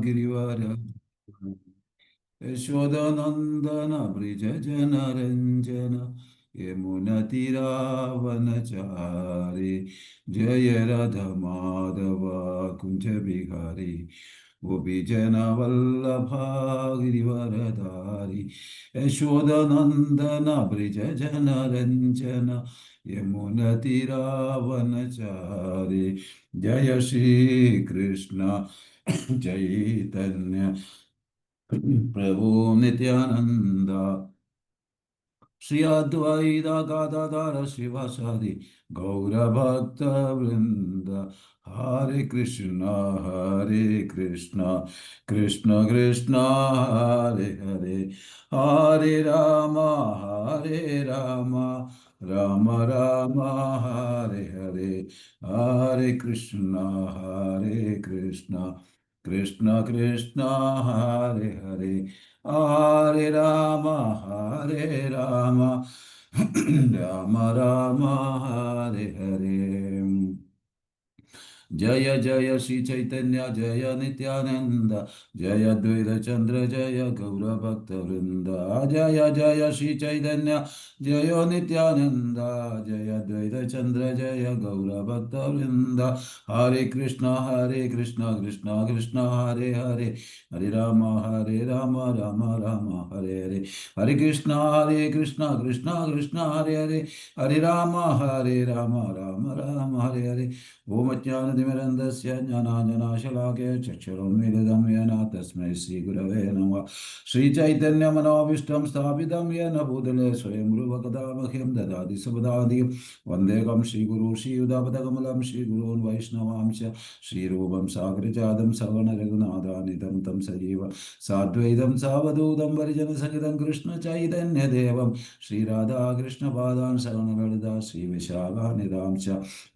गिरिवर यशोदनन्दन व्रज जनरञ्जन यमुनतिरावनचारि जय राधमाधव कुञ्ज बिहारी गोपीजनवल्लभा गिरिवरधारी यशोदनन्दन व्रज जनरञ्जन यमुनतिरावनचारि जय श्रीकृष्ण चैतन्य प्रभु नित्यानंद श्री अद्वैता गदाधर शिवासादि गौरभक्त वृंद हरे कृष्ण कृष्ण कृष्ण हरे हरे हरे राम राम राम हरे हरे हरे कृष्ण कृष्ण कृष्ण हरे हरे हरे राम राम राम हरे हरे जय जय श्री चैतन्य जय नित्यानंद जय द्वैत चंद्र जय गौरभक्त वृंद जय जय श्री चैतन्य जय नित्यानंद जय द्वैत चंद्र जय गौरभक्त वृंद हरे कृष्ण कृष्ण कृष्ण हरे हरे हरे राम राम राम हरे हरे हरे कृष्ण कृष्ण कृष्ण हरे हरे हरे राम राम हरे हरे ओम अज्ञानतिमिरन्धस्य ज्ञानाञ्जनाशलाकया चक्षुरुन्मीलितं येन तस्मै श्रीगुरवे नमः श्रीचैतन्यमनोभीष्टं स्थापितं येन भूतले स्वयं रूपकदा मह्यं ददाति सुपदादिं वन्देकं श्रीगुरू श्रीयुतापदकमलं श्रीगुरून् वैष्णवांश श्रीरूपं सागरजातं सवर्णरघुनाथानितं तं सजीव साद्वैतं सावधूतं परिजनसहितं कृष्णचैतन्यदेवं श्रीराधाकृष्णपादान् शरणललिता श्रीविशाखानिधां च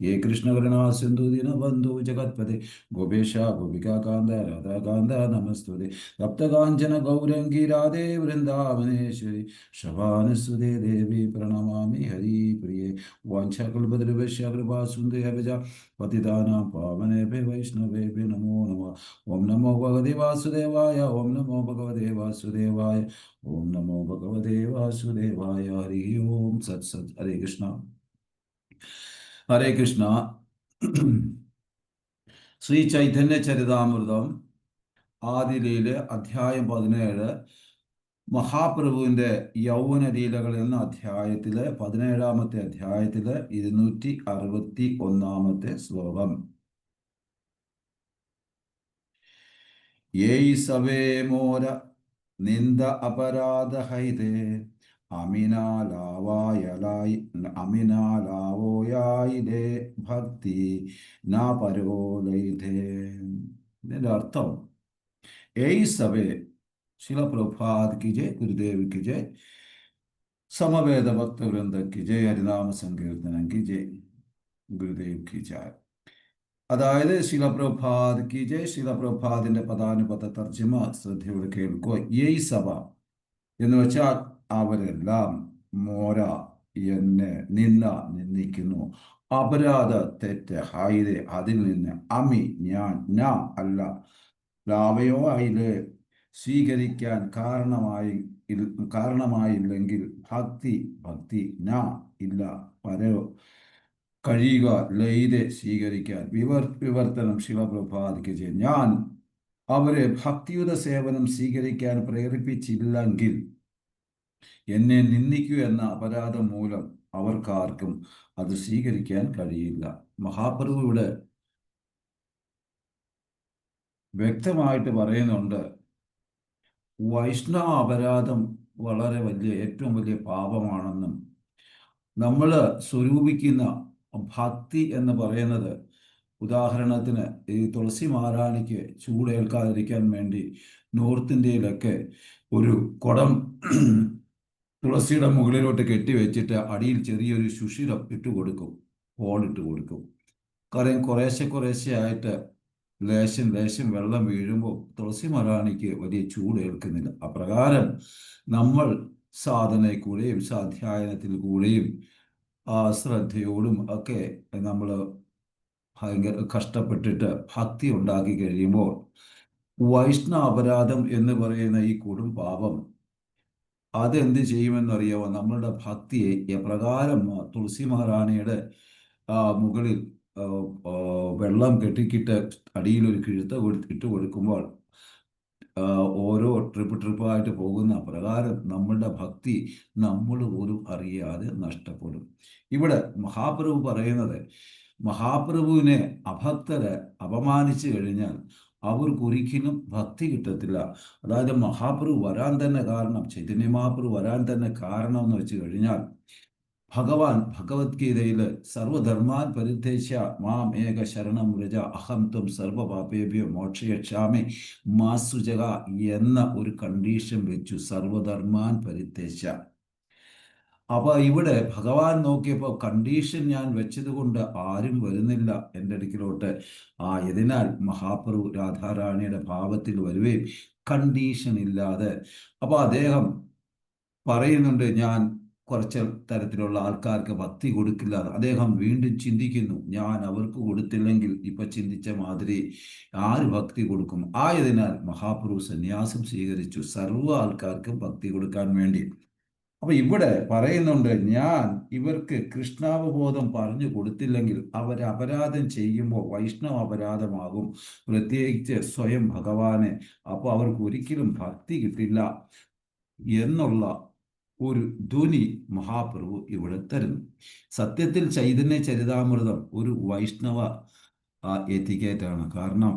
ये कृष्ण करुणा सिंधु दीन बंधु जगतपते गोपेश गोपिका कांद राधा कांद नमस्तुते तप्त कांचन गौरंगी राधे वृंदावनेश्वरी शभानुसुते देवी प्रणमामि हरि प्रिये वाञ्छाकल्पतरुभ्यश्च कृपा सिन्धुभ्यः पतितानां पावनेभ्यो वैष्णवेभ्यो नमो नमः ओम नमो भगवते वासुदेवाय ओम नमो भगवते वासुदेवाय ओम नमो भगवते वासुदेवाय हरि ओम सत् सत् हरे कृष्ण हरे कृष्ण ശ്രീ ചൈതന്യ ചരിതാമൃതം ആദിലീല അധ്യായം 17 മഹാപ്രഭുവിന്റെ യൗവന ലീലകൾ എന്ന അധ്യായത്തിലെ 17-ാമത്തെ അധ്യായത്തിലെ 261-ാമത്തെ ശ്ലോകം. ഏയ് സവേ മോര നിന്ദ അപരാധ ഹൈതേ അമിനാലാവോയായിലേ ഭക്തി നാ പരോലൈതേ. ഇതിന്റെ അർത്ഥം ഏയ് സവേ शिला प्रभुपाद की जय गुरुदेव की जय സമവേദ ഭക്തവൃന്ദ की जय ഹരിനാമ സങ്കീർത്തനം की जय ഗുരുദേവ് की जय. അതായത് ശിലപ്രഭാത് की जय ശിലപ്രഭാതിന്റെ പദാനുപത തർജ്ജിമ ശ്രദ്ധയോടെ കേൾക്കുക. ഏയ് സഭ എന്ന് വെച്ചാൽ അവരെല്ലാം മോര എന്നെ നിന്ദിക്കുന്നു, അപരാധ തെറ്റ് ഹായിരെ അതിൽ നിന്ന്, അമി ഞാൻ, ന അല്ല, ലാവയോ ആയില്ലേ സ്വീകരിക്കാൻ കാരണമായില്ലെങ്കിൽ, ഭക്തി ന ഇല്ല, പരോ കഴിയുക, ലയിതെ സ്വീകരിക്കാൻ. വിവർത്തനം ശിവപ്രഭാതിക്ക് ചെയ്യും. ഞാൻ അവരെ ഭക്തിയുത സേവനം സ്വീകരിക്കാൻ പ്രേരിപ്പിച്ചില്ലെങ്കിൽ എന്നെ നിന്ദിക്കൂ എന്ന അപരാധം മൂലം അവർക്കാർക്കും അത് സ്വീകരിക്കാൻ കഴിയില്ല. മഹാപ്രഭു ഇവിടെ വ്യക്തമായിട്ട് പറയുന്നുണ്ട്, വൈഷ്ണവ അപരാധം വളരെ ഏറ്റവും വലിയ പാപമാണെന്നും നമ്മൾ സ്വരൂപിക്കുന്ന ഭക്തി എന്ന് പറയുന്നത്, ഉദാഹരണത്തിന് ഈ തുളസി മാരാണിക്ക് ചൂടേൽക്കാതിരിക്കാൻ വേണ്ടി നോർത്ത് ഇന്ത്യയിലൊക്കെ ഒരു കുടം തുളസിയുടെ മുകളിലോട്ട് കെട്ടിവെച്ചിട്ട് അടിയിൽ ചെറിയൊരു സുഷിരം ഇട്ട് കൊടുക്കും, ഹോളിട്ട് കൊടുക്കും. കാര്യം കുറേശ്ശെ ആയിട്ട് ലേശം വെള്ളം വീഴുമ്പോൾ തുളസി മരാണിക്ക് വലിയ ചൂട് ഏൽക്കുന്നില്ല. അപ്രകാരം നമ്മൾ സാധനയിൽ കൂടെയും സ്വാധ്യായനത്തിൽ കൂടെയും ശ്രദ്ധയോടും ഒക്കെ നമ്മൾ ഭയങ്കര കഷ്ടപ്പെട്ടിട്ട് ഭക്തി ഉണ്ടാക്കി കഴിയുമ്പോൾ വൈഷ്ണവ അപരാധം എന്ന് പറയുന്ന ഈ കൊടും പാപം അതെന്ത് ചെയ്യുമെന്നറിയാമോ? നമ്മളുടെ ഭക്തിയെ എപ്രകാരം തുളസി മഹാറാണിയുടെ മുകളിൽ ആ, ആ, വെള്ളം കെട്ടിക്കിട്ട് അടിയിൽ ഒരു കിഴുത്ത ഇട്ട് കൊടുക്കുമ്പോൾ ഓരോ ട്രിപ്പായിട്ട് പോകുന്ന പ്രകാരം നമ്മളുടെ ഭക്തി നമ്മൾ പോലും അറിയാതെ നഷ്ടപ്പെടും. ഇവിടെ മഹാപ്രഭു പറയുന്നത്, മഹാപ്രഭുവിനെ അഭക്തരെ അപമാനിച്ചു കഴിഞ്ഞാൽ അവർക്കൊരിക്കലും ഭക്തി കിട്ടത്തില്ല. അതായത് മഹാപ്രഭു വരാൻ തന്നെ കാരണം, ചൈതന്യ മഹാപ്രഭു വരാൻ തന്നെ കാരണം എന്ന് വെച്ച് കഴിഞ്ഞാൽ, ഭഗവാൻ ഭഗവത്ഗീതയിൽ സർവധർമാൻ പരിത്യജ്യ മാം ഏക ശരണം വ്രജ അഹം ത്വം സർവപാപേഭ്യോ മോക്ഷയിഷ്യാമി മാ ശുചക എന്ന ഒരു കണ്ടീഷൻ വെച്ചു. സർവധർമാൻ പരിത്യജ്യ. അപ്പൊ ഇവിടെ ഭഗവാൻ നോക്കിയപ്പോൾ കണ്ടീഷൻ ഞാൻ വെച്ചത് കൊണ്ട് ആരും വരുന്നില്ല എൻ്റെ അടുക്കിലോട്ട്. ഇതിനാൽ മഹാപ്രഭു രാധാറാണിയുടെ ഭാവത്തിൽ വരുകയും കണ്ടീഷൻ ഇല്ലാതെ, അപ്പൊ അദ്ദേഹം പറയുന്നുണ്ട്, ഞാൻ കുറച്ച് തരത്തിലുള്ള ആൾക്കാർക്ക് ഭക്തി കൊടുക്കില്ല. അദ്ദേഹം വീണ്ടും ചിന്തിക്കുന്നു, ഞാൻ അവർക്ക് കൊടുത്തില്ലെങ്കിൽ ഇപ്പൊ ചിന്തിച്ച മാതിരി ആര് ഭക്തി കൊടുക്കും? ആയതിനാൽ മഹാപ്രഭു സന്യാസം സ്വീകരിച്ചു സർവ്വ ആൾക്കാർക്കും ഭക്തി കൊടുക്കാൻ വേണ്ടി. അപ്പൊ ഇവിടെ പറയുന്നുണ്ട്, ഞാൻ ഇവർക്ക് കൃഷ്ണാവബോധം പറഞ്ഞു കൊടുത്തില്ലെങ്കിൽ അവർ അപരാധം ചെയ്യുമ്പോൾ വൈഷ്ണവ അപരാധമാകും, പ്രത്യേകിച്ച് സ്വയം ഭഗവാനെ. അപ്പോൾ അവർക്ക് ഒരിക്കലും ഭക്തി കിട്ടില്ല എന്നുള്ള ഒരു ധ്വനി മഹാപ്രഭു ഇവിടെ തരുന്നു. സത്യത്തിൽ ചൈതന്യ ചരിതാമൃതം ഒരു വൈഷ്ണവ എത്തിക്കേറ്റാണ്. കാരണം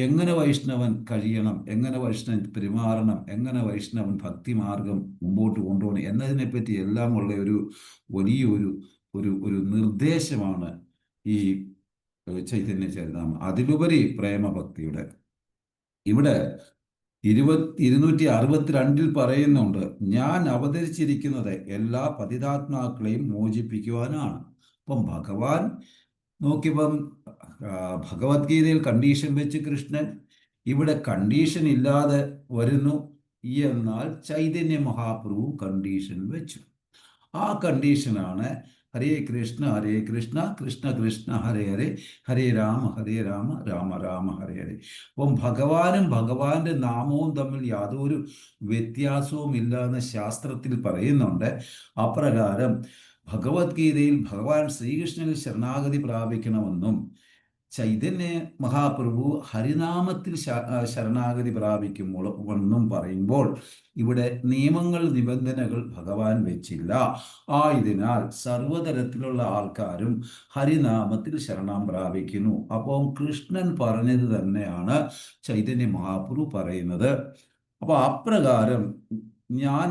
എങ്ങനെ വൈഷ്ണവൻ കഴിയണം, എങ്ങനെ വൈഷ്ണവൻ പെരുമാറണം, എങ്ങനെ വൈഷ്ണവൻ ഭക്തിമാർഗം മുമ്പോട്ട് കൊണ്ടുപോകണം എന്നതിനെപ്പറ്റി എല്ലാം ഉള്ള ഒരു വലിയൊരു ഒരു ഒരു നിർദ്ദേശമാണ് ഈ ചൈതന്യ ചരിതാമൃതം. അതിലുപരി പ്രേമഭക്തിയുടെ ഇവിടെ 262 പറയുന്നുണ്ട്, ഞാൻ അവതരിച്ചിരിക്കുന്നത് എല്ലാ പതിതാത്മാക്കളെയും മോചിപ്പിക്കുവാനാണ്. അപ്പം ഭഗവാൻ നോക്കിയപ്പം ഭഗവത്ഗീതയിൽ കണ്ടീഷൻ വെച്ച് കൃഷ്ണൻ, ഇവിടെ കണ്ടീഷൻ ഇല്ലാതെ വരുന്നു. എന്നാൽ ചൈതന്യ മഹാപ്രഭു കണ്ടീഷൻ വെച്ചു. ആ കണ്ടീഷനാണ് ഹരേ കൃഷ്ണ കൃഷ്ണ കൃഷ്ണ ഹരേ ഹരേ, ഹരേ രാമ രാമ രാമ ഹരേ ഹരേ. അപ്പം ഭഗവാനും ഭഗവാന്റെ നാമവും തമ്മിൽ യാതൊരു വ്യത്യാസവും ഇല്ല എന്ന് ശാസ്ത്രത്തിൽ പറയുന്നുണ്ട്. അപ്രകാരം ഭഗവത്ഗീതയിൽ ഭഗവാൻ ശ്രീകൃഷ്ണനിൽ ശരണാഗതി പ്രാപിക്കണമെന്നും ചൈതന്യ മഹാപ്രഭു ഹരിനാമത്തിൽ ശരണാഗതി പ്രാപിക്കുമ്പോൾ എന്നും പറയുമ്പോൾ ഇവിടെ നിയമങ്ങൾ നിബന്ധനകൾ ഭഗവാൻ വെച്ചില്ല. ആയതിനാൽ സർവതരത്തിലുള്ള ആൾക്കാരും ഹരിനാമത്തിൽ ശരണം പ്രാപിക്കുന്നു. അപ്പോൾ കൃഷ്ണൻ പറഞ്ഞത് തന്നെയാണ് ചൈതന്യ മഹാപ്രഭു പറയുന്നത്. അപ്പോൾ അപ്രകാരം ഞാൻ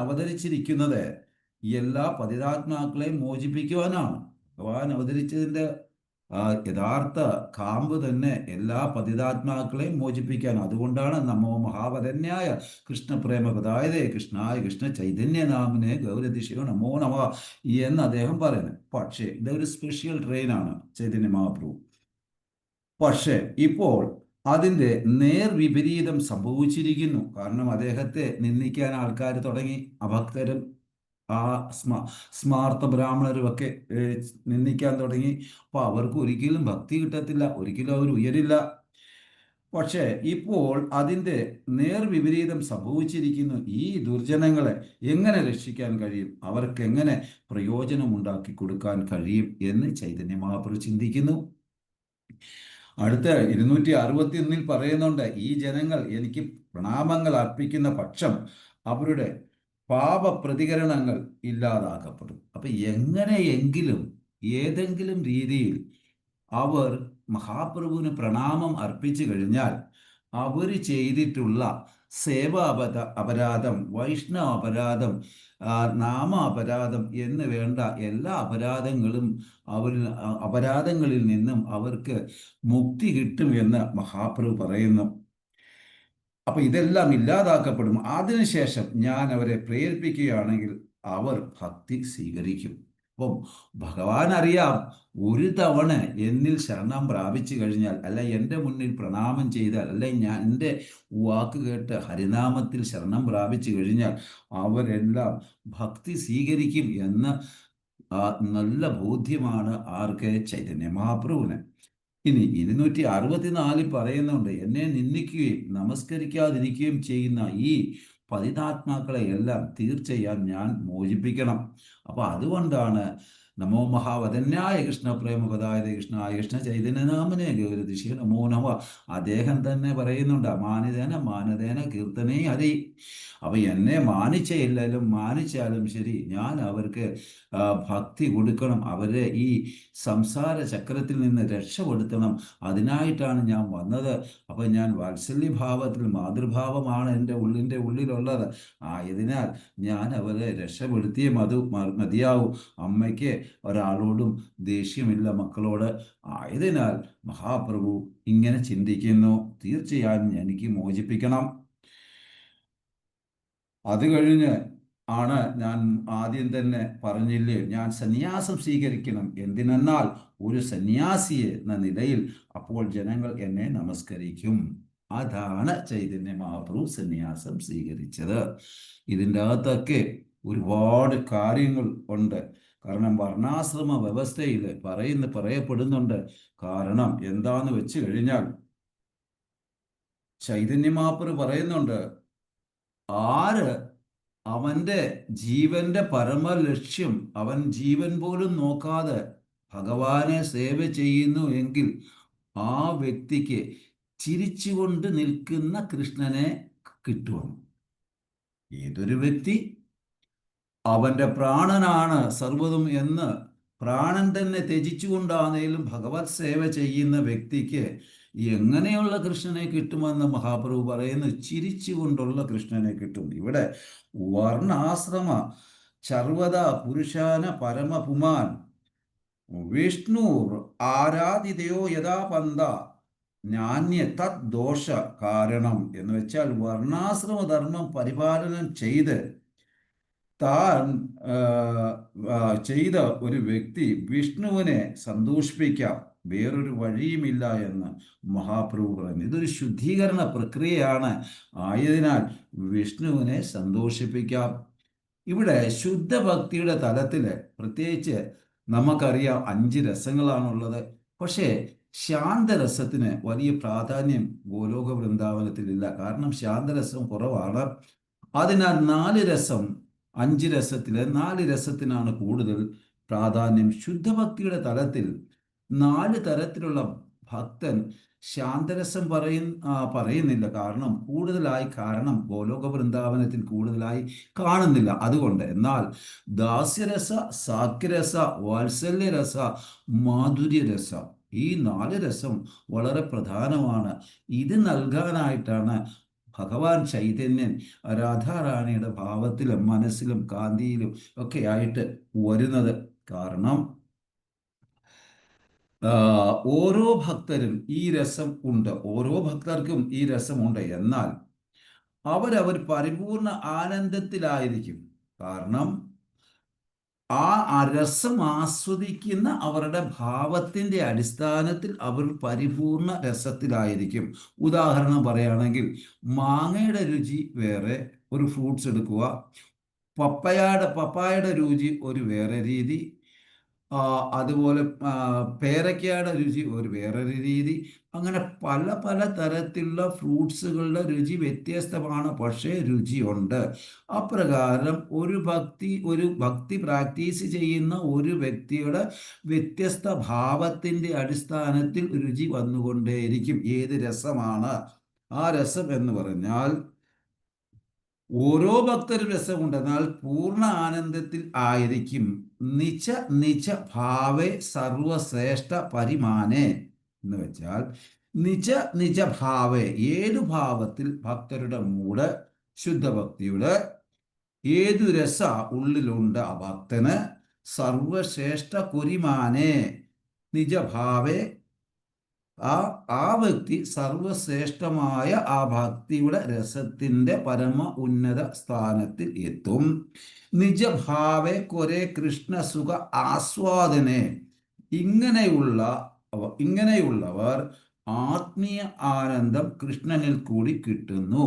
അവതരിച്ചിരിക്കുന്നത് എല്ലാ പതിതാത്മാക്കളെയും മോചിപ്പിക്കുവാനാണ്. ഭഗവാൻ അവതരിച്ചതിൻ്റെ യഥാർത്ഥ കാമ്പ് തന്നെ എല്ലാ പതിതാത്മാക്കളെയും മോചിപ്പിക്കാൻ. അതുകൊണ്ടാണ് നമോ മഹാവരന്യായ കൃഷ്ണപ്രേമ പദായതേ കൃഷ്ണായ കൃഷ്ണ ചൈതന്യ നാമിനെ ഗൗരതിശയോ നമോ നമ എന്ന് അദ്ദേഹം പറയുന്നത്. പക്ഷേ ഇതൊരു സ്പെഷ്യൽ ട്രെയിനാണ് ചൈതന്യ മഹാപ്രഭു. പക്ഷേ ഇപ്പോൾ അതിൻ്റെ നേർവിപരീതം സംഭവിച്ചിരിക്കുന്നു. കാരണം അദ്ദേഹത്തെ നിന്ദിക്കാൻ ആൾക്കാർ തുടങ്ങി. അഭക്തരും സ്മാർത്ത ബ്രാഹ്മണരും ഒക്കെ നിന്ദിക്കാൻ തുടങ്ങി. അപ്പോൾ അവർക്ക് ഒരിക്കലും ഭക്തി കിട്ടത്തില്ല, ഒരിക്കലും അവർ ഉയരില്ല. പക്ഷേ ഇപ്പോൾ അതിൻ്റെ നേർവിപരീതം സംഭവിച്ചിരിക്കുന്നു. ഈ ദുർജനങ്ങളെ എങ്ങനെ രക്ഷിക്കാൻ കഴിയും, അവർക്ക് എങ്ങനെ പ്രയോജനം ഉണ്ടാക്കി കൊടുക്കാൻ കഴിയും എന്ന് ചൈതന്യ മഹാപ്രഭു ചിന്തിക്കുന്നു. അടുത്ത 261 പറയുന്നുണ്ട്, ഈ ജനങ്ങൾ എനിക്ക് പ്രണാമങ്ങൾ അർപ്പിക്കുന്ന പക്ഷം അവരുടെ പാപപ്രതികരണങ്ങൾ ഇല്ലാതാക്കപ്പെടും. അപ്പൊ എങ്ങനെയെങ്കിലും ഏതെങ്കിലും രീതിയിൽ അവർ മഹാപ്രഭുവിന് പ്രണാമം അർപ്പിച്ചു കഴിഞ്ഞാൽ അവർ ചെയ്തിട്ടുള്ള അപരാധം, വൈഷ്ണവ അപരാധം, നാമ അപരാധം എന്ന് വേണ്ട എല്ലാ അപരാധങ്ങളിൽ നിന്നും അവർക്ക് മുക്തി കിട്ടും എന്ന് മഹാപ്രഭു പറയുന്നു. അപ്പൊ ഇതെല്ലാം ഇല്ലാതാക്കപ്പെടും. അതിനുശേഷം ഞാൻ അവരെ പ്രേരിപ്പിക്കുകയാണെങ്കിൽ അവർ ഭക്തി സ്വീകരിക്കും. അപ്പം ഭഗവാൻ അറിയാം, ഒരു തവണ എന്നിൽ ശരണം പ്രാപിച്ചു കഴിഞ്ഞാൽ, അല്ല എൻ്റെ മുന്നിൽ പ്രണാമം ചെയ്താൽ, അല്ലെ ഞാൻ എൻ്റെ വാക്ക് കേട്ട് ഹരിനാമത്തിൽ ശരണം പ്രാപിച്ചു കഴിഞ്ഞാൽ അവരെല്ലാം ഭക്തി സ്വീകരിക്കും എന്ന നല്ല ബോധ്യമാണ് ആർക്ക്? ചൈതന്യ മഹാപ്രഭുവിന്. ഇനി 264 പറയുന്നുണ്ട്, എന്നെ നിന്ദിക്കുകയും നമസ്കരിക്കാതിരിക്കുകയും ചെയ്യുന്ന ഈ പതിതാത്മാക്കളെ എല്ലാം തീർച്ചയായും ഞാൻ മോചിപ്പിക്കണം. അപ്പൊ അതുകൊണ്ടാണ് നമോ മഹാവദന്യായ കൃഷ്ണ പ്രേമപദായ കൃഷ്ണായ കൃഷ്ണ ചൈതന്യനാമനെ ഗൗരതിശി നമോ നമ. അദ്ദേഹം തന്നെ പറയുന്നുണ്ട്, മാനിതേന മാനതേന കീർത്തനേ ഹരി. അപ്പൊ എന്നെ മാനിച്ചയില്ലാലും മാനിച്ചാലും ശരി, ഞാൻ അവർക്ക് ഭക്തി കൊടുക്കണം, അവരെ ഈ സംസാര ചക്രത്തിൽ നിന്ന് രക്ഷപ്പെടുത്തണം. അതിനായിട്ടാണ് ഞാൻ വന്നത്. അപ്പൊ ഞാൻ വാത്സല്യഭാവത്തിൽ മാതൃഭാവമാണ് എൻ്റെ ഉള്ളിലുള്ളത്. ആയതിനാൽ ഞാൻ അവരെ രക്ഷപ്പെടുത്തിയേ മതിയാവും. അമ്മയ്ക്ക് ഒരാളോടും ദേഷ്യമില്ല മക്കളോട്. ആയതിനാൽ മഹാപ്രഭു ഇങ്ങനെ ചിന്തിക്കുന്നു, തീർച്ചയായും എനിക്ക് മോചിപ്പിക്കണം. അത് കഴിഞ്ഞ് ആണ് ഞാൻ ആദ്യം തന്നെ പറഞ്ഞില്ലേ, ഞാൻ സന്യാസം സ്വീകരിക്കണം. എന്തിനെന്നാൽ ഒരു സന്യാസി എന്ന നിലയിൽ അപ്പോൾ ജനങ്ങൾ എന്നെ നമസ്കരിക്കും. അതാണ് ചൈതന്യ മഹാപ്രഭു സന്യാസം സ്വീകരിച്ചത്. ഇതിൻ്റെ അകത്തൊക്കെ ഒരുപാട് കാര്യങ്ങൾ ഉണ്ട്. കാരണം വർണ്ണാശ്രമ വ്യവസ്ഥയിൽ പറയപ്പെടുന്നുണ്ട്. കാരണം എന്താന്ന് വെച്ച് കഴിഞ്ഞാൽ ചൈതന്യ മഹാപ്രഭു പറയുന്നുണ്ട്, ആര് അവൻ്റെ ജീവന്റെ പരമലക്ഷ്യം അവൻ ജീവൻ പോലും നോക്കാതെ ഭഗവാനെ സേവ ചെയ്യുന്നു എങ്കിൽ ആ വ്യക്തിക്ക് ചിരിച്ചുകൊണ്ട് നിൽക്കുന്ന കൃഷ്ണനെ കിട്ടുമെന്ന്. ഏതൊരു വ്യക്തി അവൻ്റെ പ്രാണനാണ് സർവ്വതും എന്ന് പ്രാണൻ തന്നെ ത്യജിച്ചുകൊണ്ടാണേലും ഭഗവത് സേവ ചെയ്യുന്ന വ്യക്തിക്ക് എങ്ങനെയുള്ള കൃഷ്ണനെ കിട്ടുമെന്ന് മഹാപ്രഭു പറയുന്നു, ചിരിച്ചുകൊണ്ടുള്ള കൃഷ്ണനെ കിട്ടും. ഇവിടെ വർണ്ണാശ്രമ ചർവത പുരുഷാന പരമപുമാൻ വിഷ്ണു ആരാധിതയോ യഥാ പന്ത നാന്യ തത് ദോഷ കാരണം എന്ന് വെച്ചാൽ വർണ്ണാശ്രമധർമ്മം പരിപാലനം ചെയ്ത് താൻ ചെയ്ത ഒരു വ്യക്തി വിഷ്ണുവിനെ സന്തോഷിപ്പിക്കാം, വേറൊരു വഴിയുമില്ല എന്ന് മഹാപ്രഭു പറയുന്നു. ഇതൊരു ശുദ്ധീകരണ പ്രക്രിയയാണ്. ആയതിനാൽ വിഷ്ണുവിനെ സന്തോഷിപ്പിക്കാം. ഇവിടെ ശുദ്ധഭക്തിയുടെ തലത്തിൽ പ്രത്യേകിച്ച് നമുക്കറിയാം 5 രസങ്ങളാണുള്ളത്. പക്ഷേ ശാന്തരസത്തിന് വലിയ പ്രാധാന്യം ഗോലോക വൃന്ദാവനത്തിലില്ല. കാരണം ശാന്തരസം കുറവാണ്. അതിനാൽ 4 രസം 5 രസത്തിലെ 4 രസത്തിനാണ് കൂടുതൽ പ്രാധാന്യം. ശുദ്ധഭക്തിയുടെ തലത്തിൽ 4 തരത്തിലുള്ള ഭക്തൻ ശാന്തരസം പറയുന്നില്ല. കാരണം ഗോലോക വൃന്ദാവനത്തിൽ കൂടുതലായി കാണുന്നില്ല, അതുകൊണ്ട്. എന്നാൽ ദാസ്യരസ, സാക്യരസ, വാത്സല്യരസ, മാധുര്യരസ, ഈ 4 രസം വളരെ പ്രധാനമാണ്. ഇത് നൽകാനായിട്ടാണ് ഭഗവാൻ ചൈതന്യൻ രാധാറാണിയുടെ ഭാവത്തിലും മനസ്സിലും കാന്തിയിലും ഒക്കെ ആയിട്ട് വരുന്നത്. കാരണം ഓരോ ഭക്തരും ഈ രസം ഉണ്ട്, ഓരോ ഭക്തർക്കും ഈ രസമുണ്ട്. എന്നാൽ അവരവർ പരിപൂർണ ആനന്ദത്തിലായിരിക്കും. കാരണം ആ രസം ആസ്വദിക്കുന്ന അവരുടെ ഭാവത്തിൻ്റെ അടിസ്ഥാനത്തിൽ അവർ പരിപൂർണ രസത്തിലായിരിക്കും. ഉദാഹരണം പറയുകയാണെങ്കിൽ, മാങ്ങയുടെ രുചി വേറെ ഒരു ഫ്രൂട്ട്സ് എടുക്കുക, പപ്പായയുടെ രുചി ഒരു വേറെ രീതി, അതുപോലെ പേരയ്ക്കയുടെ രുചി ഒരു വേറൊരു രീതി. അങ്ങനെ പല പല തരത്തിലുള്ള ഫ്രൂട്ട്സുകളുടെ രുചി വ്യത്യസ്തമാണ്, പക്ഷേ രുചിയുണ്ട്. അപ്രകാരം ഒരു ഭക്തി പ്രാക്ടീസ് ചെയ്യുന്ന ഒരു വ്യക്തിയുടെ വ്യത്യസ്ത ഭാവത്തിൻ്റെ അടിസ്ഥാനത്തിൽ രുചി വന്നുകൊണ്ടേയിരിക്കും. ഏത് രസമാണ് ആ രസം എന്ന് പറഞ്ഞാൽ, ഓരോ ഭക്തരും രസമുണ്ട്, എന്നാൽ പൂർണ്ണ ആനന്ദത്തിൽ ആയിരിക്കും. നിച്ച ഭാവേ സർവശ്രേഷ്ഠ പരിമാനെ എന്ന് വെച്ചാൽ നിജ ഭാവേ, ഏതു ഭാവത്തിൽ ഭക്തരുടെ മൂട് ശുദ്ധഭക്തിയുടെ ഏതു രസ ഉള്ളിലുണ്ട് ആ ഭക്തന്, സർവശ്രേഷ്ഠ കുരിമാനെ നിജഭാവേ, ആ വ്യക്തി സർവശ്രേഷ്ഠമായ ആ ഭക്തിയുടെ രസത്തിൻ്റെ പരമ ഉന്നത സ്ഥാനത്തിൽ എത്തും. നിജഭാവെ കൊരേ കൃഷ്ണ സുഖ ആസ്വാദനെ, ഇങ്ങനെയുള്ളവർ ആത്മീയ ആനന്ദം കൃഷ്ണനിൽ കൂടി കിട്ടുന്നു.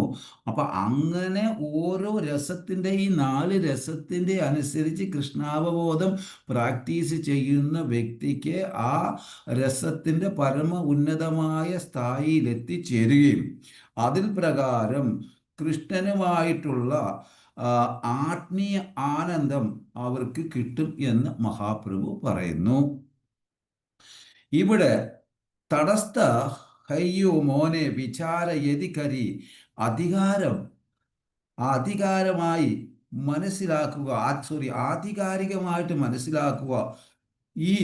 അപ്പൊ അങ്ങനെ ഓരോ രസത്തിന്റെ, ഈ 4 രസത്തിന്റെ അനുസരിച്ച് കൃഷ്ണാവബോധം പ്രാക്ടീസ് ചെയ്യുന്ന വ്യക്തിക്ക് ആ രസത്തിന്റെ പരമ ഉന്നതമായ സ്ഥായിയിൽ എത്തിച്ചേരുകയും അതിൽ പ്രകാരം കൃഷ്ണനുമായിട്ടുള്ള ആത്മീയ ആനന്ദം അവർക്ക് കിട്ടും എന്ന് മഹാപ്രഭു പറയുന്നു. ഇവിടെ തടസ്ഥ ഹയ്യോ മോനെ വിചാര യതികരി, അധികാരമായി മനസ്സിലാക്കുക, ആധികാരികമായിട്ട് മനസ്സിലാക്കുക ഈ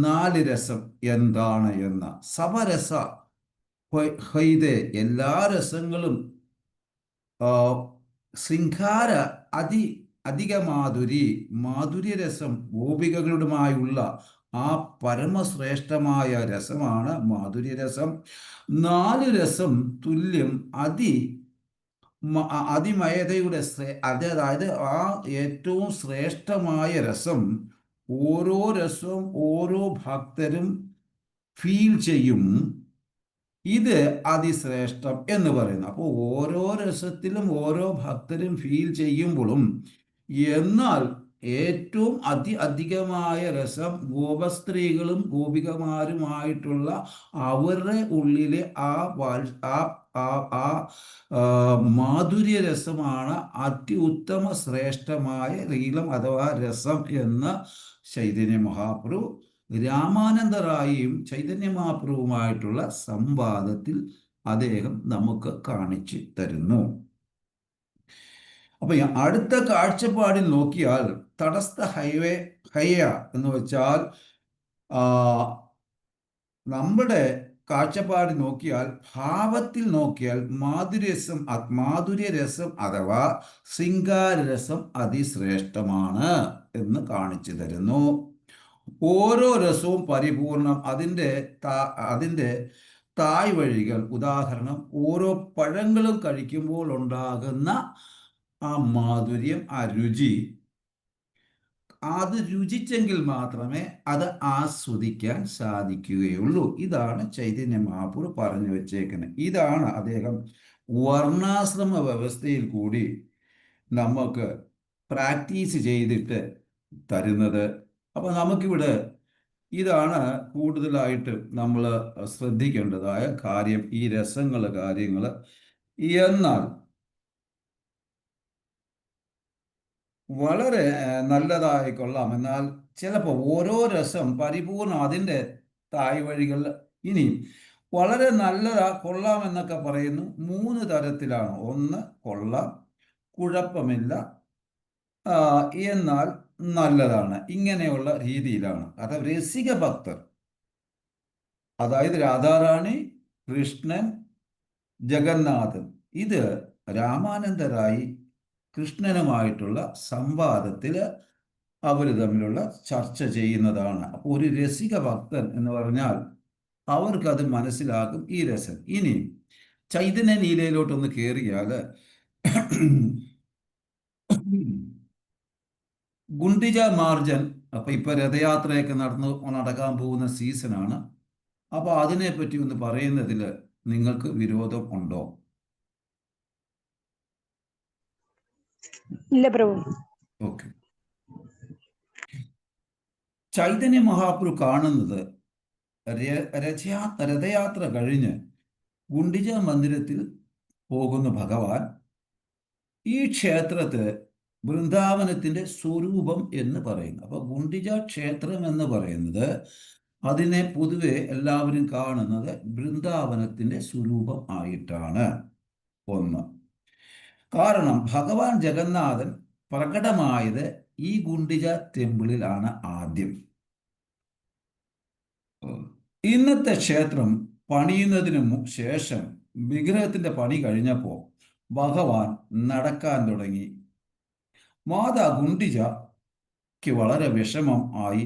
4 രസം എന്താണ് എന്ന്. സമരസ ഹൈതേ, എല്ലാ രസങ്ങളും ശൃംഗാര അധികമാധുരി, മാധുര്യരസം ഗോപികകളുമായുള്ള ആ പരമശ്രേഷ്ഠമായ രസമാണ് മാധുര്യരസം. 4 രസം തുല്യം അതിമയതയുടെ അതായത് ആ ഏറ്റവും ശ്രേഷ്ഠമായ രസം ഓരോ രസവും ഓരോ ഭക്തരും ഫീൽ ചെയ്യും. ഇത് അതിശ്രേഷ്ഠം എന്ന് പറയുന്നു. അപ്പോൾ ഓരോ രസത്തിലും ഓരോ ഭക്തരും ഫീൽ ചെയ്യുമ്പോഴും, എന്നാൽ ഏറ്റവും അധികമായ രസം ഗോപസ്ത്രീകളും ഗോപികമാരുമായിട്ടുള്ള അവരുടെ ഉള്ളിലെ ആ മാധുര്യ രസമാണ് അത്യുത്തമ ശ്രേഷ്ഠമായ ലീലം അഥവാ രസം എന്ന് ചൈതന്യ മഹാപ്രഭു രാമാനന്ദറായിയും ചൈതന്യ മഹാപ്രഭുവുമായിട്ടുള്ള സംവാദത്തിൽ അദ്ദേഹം നമുക്ക് കാണിച്ചു തരുന്നു. അപ്പൊ അടുത്ത കാഴ്ചപ്പാടിൽ നോക്കിയാൽ തടസ്ഥ ഹയ്യ എന്ന് വെച്ചാൽ നമ്മുടെ കാഴ്ചപ്പാട് നോക്കിയാൽ, ഭാവത്തിൽ നോക്കിയാൽ മാധുര്യരസം അഥവാ ശൃംഗാരരസം അതിശ്രേഷ്ഠമാണ് എന്ന് കാണിച്ചു തരുന്നു. ഓരോ രസവും പരിപൂർണം. അതിൻ്റെ തായ് വഴികൾ, ഉദാഹരണം ഓരോ പഴങ്ങളും കഴിക്കുമ്പോൾ ഉണ്ടാകുന്ന ആ മാധുര്യം, ആ രുചി, അത് രുചിച്ചെങ്കിൽ മാത്രമേ അത് ആസ്വദിക്കാൻ സാധിക്കുകയുള്ളൂ. ഇതാണ് ചൈതന്യ മഹാപ്രഭു പറഞ്ഞു വെച്ചേക്കുന്നത്. ഇതാണ് അദ്ദേഹം വർണ്ണാശ്രമ വ്യവസ്ഥയിൽ കൂടി നമുക്ക് പ്രാക്ടീസ് ചെയ്തിട്ട് തരുന്നത്. അപ്പൊ നമുക്കിവിടെ ഇതാണ് കൂടുതലായിട്ട് നമ്മൾ ശ്രദ്ധിക്കേണ്ടതായ കാര്യം, ഈ കാര്യങ്ങൾ. എന്നാൽ വളരെ നല്ലതായി കൊള്ളാം, എന്നാൽ ചിലപ്പോൾ ഓരോ രസം പരിപൂർണം അതിൻ്റെ തായ് വഴികൾ. ഇനി വളരെ കൊള്ളാം എന്നൊക്കെ പറയുന്നു 3 തരത്തിലാണ്. ഒന്ന് കൊള്ളാം, കുഴപ്പമില്ല, എന്നാൽ നല്ലതാണ്, ഇങ്ങനെയുള്ള രീതിയിലാണ്. അത് രസിക ഭക്തർ, അതായത് രാധാറാണി, കൃഷ്ണൻ, ജഗന്നാഥൻ, ഇത് രാമാനന്ദറായി കൃഷ്ണനുമായിട്ടുള്ള സംവാദത്തിൽ അവർ തമ്മിലുള്ള ചർച്ച ചെയ്യുന്നതാണ്. അപ്പോൾ ഒരു രസിക ഭക്തൻ എന്ന് പറഞ്ഞാൽ അവർക്കത് മനസ്സിലാകും ഈ രസം. ഇനി ചൈതന്യ ലീലയിലോട്ടൊന്ന് കയറിയാൽ ഗുണ്ടിജ മാർജൻ, അപ്പൊ ഇപ്പൊ രഥയാത്രയൊക്കെ നടക്കാൻ പോകുന്ന സീസണാണ്. അപ്പൊ അതിനെപ്പറ്റി ഒന്ന് പറയുന്നതിൽ നിങ്ങൾക്ക് വിരോധം ഉണ്ടോ? ഇല്ല പ്രഭു. ഓക്കെ. ചൈതന്യ മഹാപ്രഭു കാണുന്നത് രഥയാത്ര കഴിഞ്ഞ് ഗുണ്ടിജ മന്ദിരത്തിൽ പോകുന്ന ഭഗവാൻ ഈ ക്ഷേത്രത്തെ വൃന്ദാവനത്തിന്റെ സ്വരൂപം എന്ന് പറയുന്നു. അപ്പൊ ഗുണ്ടിജ ക്ഷേത്രം എന്ന് പറയുന്നത്, അതിനെ പൊതുവെ എല്ലാവരും കാണുന്നത് വൃന്ദാവനത്തിന്റെ സ്വരൂപം ആയിട്ടാണ്. ഒന്ന്, കാരണം ഭഗവാൻ ജഗന്നാഥൻ പ്രകടമായത് ഈ ഗുണ്ടിജ ടെമ്പിളിലാണ് ആദ്യം. ഇന്നത്തെ ക്ഷേത്രം പണിയുന്നതിനു ശേഷം വിഗ്രഹത്തിന്റെ പണി കഴിഞ്ഞപ്പോൾ ഭഗവാൻ നടക്കാൻ തുടങ്ങി. മാതാ ഗുണ്ടിജയ്ക്ക് വളരെ വിഷമം ആയി.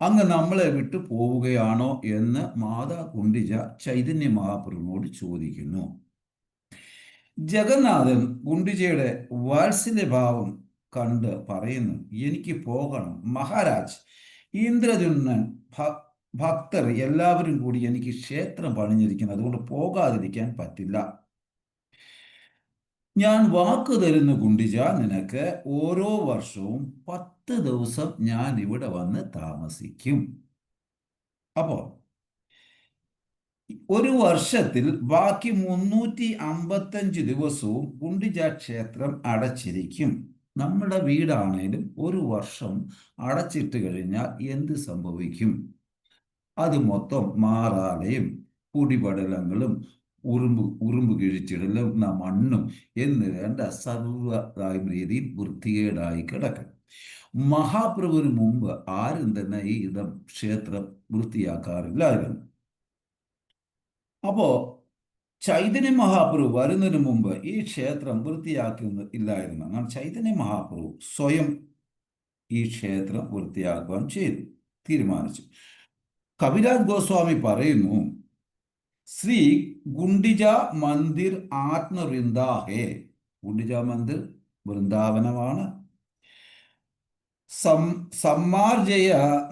അങ്ങ് നമ്മളെ വിട്ടു പോവുകയാണോ എന്ന് മാതാ ഗുണ്ടിജ ചൈതന്യ മഹാപ്രഭുവിനോട് ചോദിക്കുന്നു. ജഗന്നാഥൻ ഗുണ്ടിജയുടെ വാത്സല്യഭാവം കണ്ട് പറയുന്നു, എനിക്ക് പോകണം മഹാരാജ്. ഇന്ദ്രദ്യുമ്നൻ ഭക്തർ എല്ലാവരും കൂടി എനിക്ക് ക്ഷേത്രം പണിഞ്ഞിരിക്കുന്നു, അതുകൊണ്ട് പോകാതിരിക്കാൻ പറ്റില്ല. ഞാൻ വാക്ക് തരുന്നു ഗുണ്ടിജ, നിനക്ക് ഓരോ വർഷവും 10 ദിവസം ഞാൻ ഇവിടെ വന്ന് താമസിക്കും. അപ്പോ ഒരു വർഷത്തിൽ ബാക്കി 355 ദിവസവും ഗുണ്ടിജ ക്ഷേത്രം അടച്ചിരിക്കും. നമ്മുടെ വീടാണേലും ഒരു വർഷം അടച്ചിട്ട് കഴിഞ്ഞാൽ എന്ത് സംഭവിക്കും? അത് മൊത്തം മാറാലയും പൊടിപടലങ്ങളും ഉറുമ്പ് കിഴിച്ചിടലും മണ്ണും എന്ന് വേണ്ട സർവ്വതായും രീതിയിൽ വൃത്തികേടായി കിടക്കും. മഹാപ്രഭുവിന് മുമ്പ് ആരും തന്നെ ഈ ക്ഷേത്രം വൃത്തിയാക്കാറില്ലായിരുന്നു. അപ്പോ ചൈതന്യ മഹാപ്രഭു വരുന്നതിന് മുമ്പ് ഈ ക്ഷേത്രം വൃത്തിയാക്കുന്ന ഇല്ലായിരുന്നു. എന്നാൽ ചൈതന്യ മഹാപ്രഭു സ്വയം ഈ ക്ഷേത്രം വൃത്തിയാക്കുവാൻ തീരുമാനിച്ചു. കവിരാജ് ഗോസ്വാമി പറയുന്നു, ശ്രീ ഗുണ്ടിജ മന്ദിർ ആത്മവൃന്ദ ഹേ. ഗുണ്ടിജ മന്ദിർ വൃന്ദാവനമാണ്. സമ്മാർജയ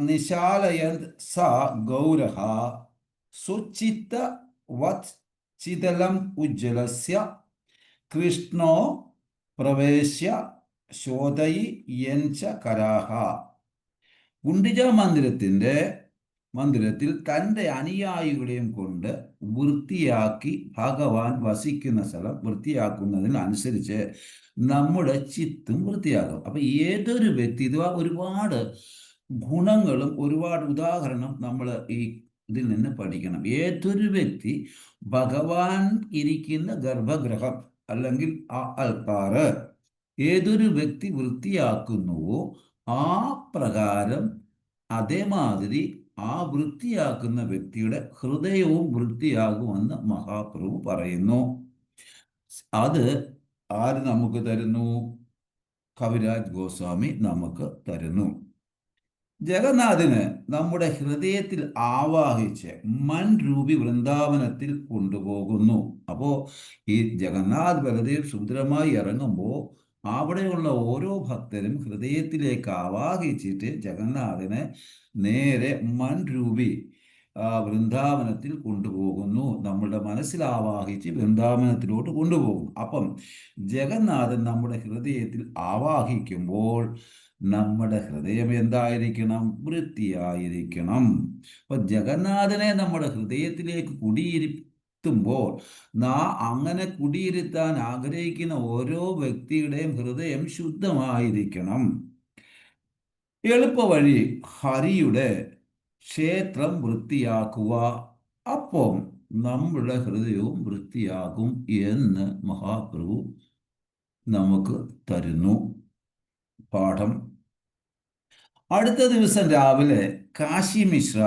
നിശാലയത് സ ഗൗരഹ സുചിത്ത വത് ചിതലം ഉജ്ജലസ്യ കൃഷ്ണോ പ്രവേശ്യ ശോധയി യഞ്ച കരാഹ. ഗുണ്ടിജ മന്ദിരത്തിൽ തൻ്റെ അനുയായികളെയും കൊണ്ട് വൃത്തിയാക്കി ഭഗവാൻ വസിക്കുന്ന സ്ഥലം വൃത്തിയാക്കുന്നതിനനുസരിച്ച് നമ്മുടെ ചിത്തും വൃത്തിയാകും. അപ്പൊ ഏതൊരു വ്യക്തി, ഇത് ഒരുപാട് ഗുണങ്ങളും ഒരുപാട് ഉദാഹരണം നമ്മൾ ഈ ഇതിൽ നിന്ന് പഠിക്കണം. ഏതൊരു വ്യക്തി ഭഗവാൻ ഇരിക്കുന്ന ഗർഭഗൃഹം അല്ലെങ്കിൽ ആ അൽത്താറ് ഏതൊരു വ്യക്തി വൃത്തിയാക്കുന്നുവോ ആ പ്രകാരം അതേമാതിരി ആ വൃത്തിയാക്കുന്ന വ്യക്തിയുടെ ഹൃദയവും വൃത്തിയാകുമെന്ന് മഹാപ്രഭു പറയുന്നു. അത് ആര് നമുക്ക് തരുന്നു? കവിരാജ് ഗോസ്വാമി നമുക്ക് തരുന്നു. ജഗന്നാഥന് നമ്മുടെ ഹൃദയത്തിൽ ആവാഹിച്ച് മൻരൂപി വൃന്ദാവനത്തിൽ കൊണ്ടുപോകുന്നു. അപ്പോ ഈ ജഗന്നാഥ് ബലദേവ് സുന്ദരമായി ഇറങ്ങുമ്പോൾ അവിടെയുള്ള ഓരോ ഭക്തരും ഹൃദയത്തിലേക്ക് ആവാഹിച്ചിട്ട് ജഗന്നാഥനെ നേരെ മൻരൂപി വൃന്ദാവനത്തിൽ കൊണ്ടുപോകുന്നു. നമ്മളുടെ മനസ്സിൽ ആവാഹിച്ച് വൃന്ദാവനത്തിലോട്ട് കൊണ്ടുപോകും. അപ്പം ജഗന്നാഥൻ നമ്മുടെ ഹൃദയത്തിൽ ആവാഹിക്കുമ്പോൾ നമ്മുടെ ഹൃദയം എന്തായിരിക്കണം? വൃത്തിയായിരിക്കണം. അപ്പൊ ജഗന്നാഥനെ നമ്മുടെ ഹൃദയത്തിലേക്ക് കുടിയിരുത്തുമ്പോൾ അങ്ങനെ കുടിയിരുത്താൻ ആഗ്രഹിക്കുന്ന ഓരോ വ്യക്തിയുടെയും ഹൃദയം ശുദ്ധമായിരിക്കണം. എളുപ്പവഴി ഹരിയുടെ ക്ഷേത്രം വൃത്തിയാക്കുക, അപ്പം നമ്മുടെ ഹൃദയവും വൃത്തിയാകും എന്ന് മഹാപ്രഭു നമുക്ക് തരുന്നു പാഠം. അടുത്ത ദിവസം രാവിലെ കാശി മിശ്ര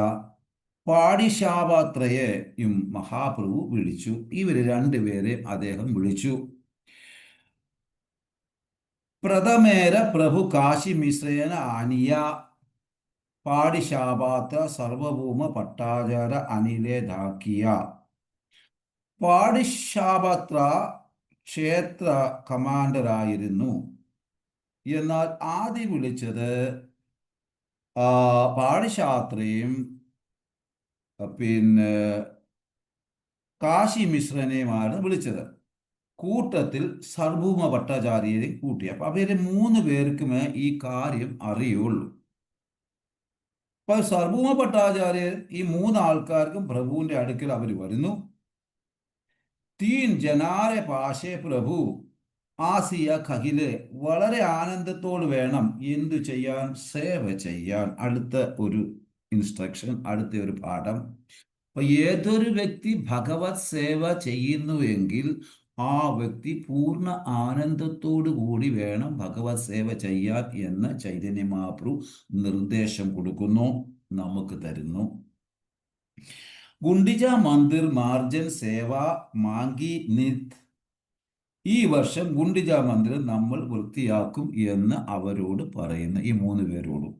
പാടിശാപാത്രയെയും മഹാപ്രഭു വിളിച്ചു. ഇവര് രണ്ടുപേരെ അദ്ദേഹം വിളിച്ചു. പ്രഥമേര പ്രഭു കാശി മിശ്രേന ആനിയ പാടിശാപാത്ര സർവഭൂമ പട്ടാചാര അനിലേ ധാക്കിയ. പാടിശാപാത്ര ക്ഷേത്ര കമാൻഡറായിരുന്നു. എന്നാൽ ആദ്യം വിളിച്ചത് പാടിശാത്രയും പിന്നെ കാശി മിശ്രനെയുമാണ് വിളിച്ചത്. കൂട്ടത്തിൽ സർവഭൂമ ഭട്ടാചാര്യരെയും കൂട്ടി. അപ്പൊ അവര് 3 പേർക്കുമേ ഈ കാര്യം അറിയുള്ളൂ. അപ്പൊ സർവഭൂമ ഭട്ടാചാര്യർ ഈ 3 ആൾക്കാർക്കും പ്രഭുവിന്റെ അടുക്കൽ അവർ വരുന്നു. തീൻ ജനാരെ പാശേ പ്രഭു ആസിയ ഖഹില്. വളരെ ആനന്ദത്തോട് വേണം എന്തു ചെയ്യാൻ? സേവ ചെയ്യാൻ. അടുത്ത ഒരു ഇൻസ്ട്രക്ഷൻ, അടുത്ത ഒരു പാഠം. അപ്പൊ ഏതൊരു വ്യക്തി ഭഗവത് സേവ ചെയ്യുന്നുവെങ്കിൽ ആ വ്യക്തി പൂർണ്ണ ആനന്ദത്തോടു കൂടി വേണം ഭഗവത് സേവ ചെയ്യാൻ എന്ന് ചൈതന്യ മഹാപ്രഭു നിർദ്ദേശം കൊടുക്കുന്നു, നമുക്ക് തരുന്നു. ഗുണ്ടിജ മന്ദിർ മാർജൻ സേവ മാങ്കി നിത്. ഈ വർഷം ഗുണ്ടിജ മന്ദിരം നമ്മൾ വൃത്തിയാക്കും എന്ന് അവരോട് പറയുന്നു, ഈ 3 പേരോടും.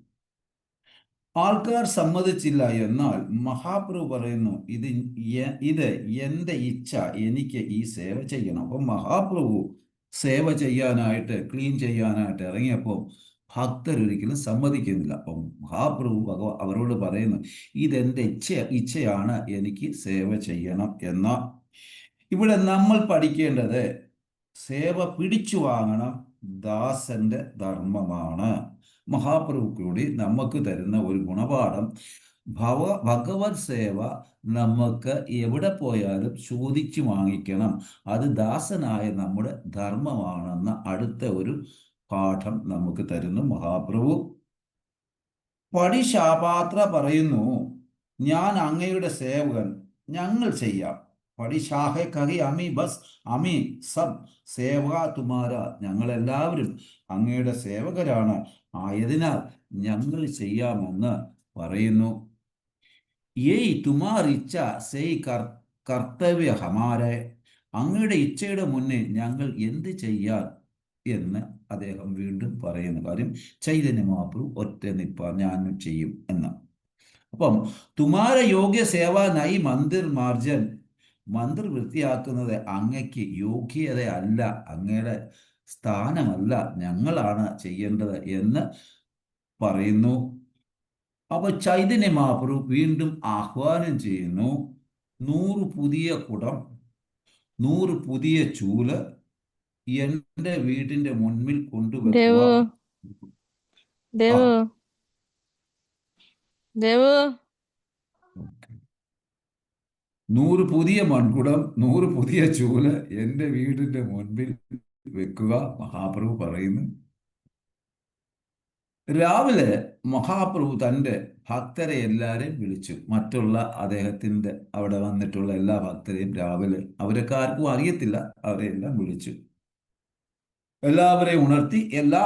ആൾക്കാർ സമ്മതിച്ചില്ല. എന്നാൽ മഹാപ്രഭു പറയുന്നു, ഇത് എൻ്റെ ഇച്ഛ, എനിക്ക് ഈ സേവ ചെയ്യണം. അപ്പം മഹാപ്രഭു സേവ ചെയ്യാനായിട്ട്, ക്ലീൻ ചെയ്യാനായിട്ട് ഇറങ്ങിയപ്പോൾ ഭക്തരൊരിക്കലും സമ്മതിക്കുന്നില്ല. അപ്പം മഹാപ്രഭു അവരോട് പറയുന്നു, ഇതെൻ്റെ ഇച്ഛയാണ്, എനിക്ക് സേവ ചെയ്യണം എന്ന. ഇവിടെ നമ്മൾ പഠിക്കേണ്ടത്, സേവ പിടിച്ചു വാങ്ങണം ദാസന്റെ ധർമ്മമാണ്. മഹാപ്രഭു കൂടി നമുക്ക് തരുന്ന ഒരു ഗുണപാഠം, ഭഗവത് സേവ നമുക്ക് എവിടെ പോയാലും ചോദിച്ചു വാങ്ങിക്കണം. അത് ദാസനായ നമ്മുടെ ധർമ്മമാണെന്ന അടുത്ത ഒരു പാഠം നമുക്ക് തരുന്നു മഹാപ്രഭു. പടിശാപാത്ര പറയുന്നു, ഞാൻ അങ്ങയുടെ സേവകൻ, ഞങ്ങൾ ചെയ്യാം. പടിശാഹെ കഹി അമി ബസ് അമി സബ് സേവക തുമാര, ഞങ്ങളെല്ലാവരും അങ്ങയുടെ സേവകരാണ്, ആയതിനാൽ ഞങ്ങൾ ചെയ്യാമെന്ന് പറയുന്നു. യേയ് തുമാർ ഇച്ഛ സെയ് കർത്തവ്യ ഹമാരെ, അങ്ങയുടെ ഇച്ഛയുടെ മുന്നിൽ ഞങ്ങൾ എന്ത് ചെയ്യാൻ എന്ന് അദ്ദേഹം വീണ്ടും പറയുന്നു. കാര്യം ചൈതന്യ മഹാപ്രഭു ഒറ്റ നിൽപ്പാൻ ഞാനും ചെയ്യും എന്ന്. അപ്പം തുമാര യോഗ്യ സേവ നൈ മന്ദിർ മാർജൻ, മന്ദിർ വൃത്തിയാക്കുന്നത് അങ്ങയ്ക്ക് യോഗ്യതയല്ല, അങ്ങയുടെ സ്ഥാനമല്ല, ഞങ്ങളാണ് ചെയ്യേണ്ടത് എന്ന് പറയുന്നു. അപ്പൊ ചൈതന്യ മഹാപ്രഭു വീണ്ടും ആഹ്വാനം ചെയ്യുന്നു, 100 പുതിയ കുടം, 100 പുതിയ ചൂല് എന്റെ വീടിന്റെ മുൻപിൽ കൊണ്ടുവെക്കുക. ദേവു 100 പുതിയ മൺകുടം, 100 പുതിയ ചൂല് എന്റെ വീടിന്റെ മുൻപിൽ വെക്കുക, മഹാപ്രഭു പറയുന്നു. രാവിലെ മഹാപ്രഭു തൻ്റെ ഭക്തരെ എല്ലാവരെയും വിളിച്ചു. മറ്റുള്ള അദ്ദേഹത്തിൻ്റെ അവിടെ വന്നിട്ടുള്ള എല്ലാ ഭക്തരെയും രാവിലെ, അവരൊക്കെ ആർക്കും അറിയത്തില്ല, അവരെല്ലാം വിളിച്ചു. എല്ലാവരെയും ഉണർത്തി എല്ലാ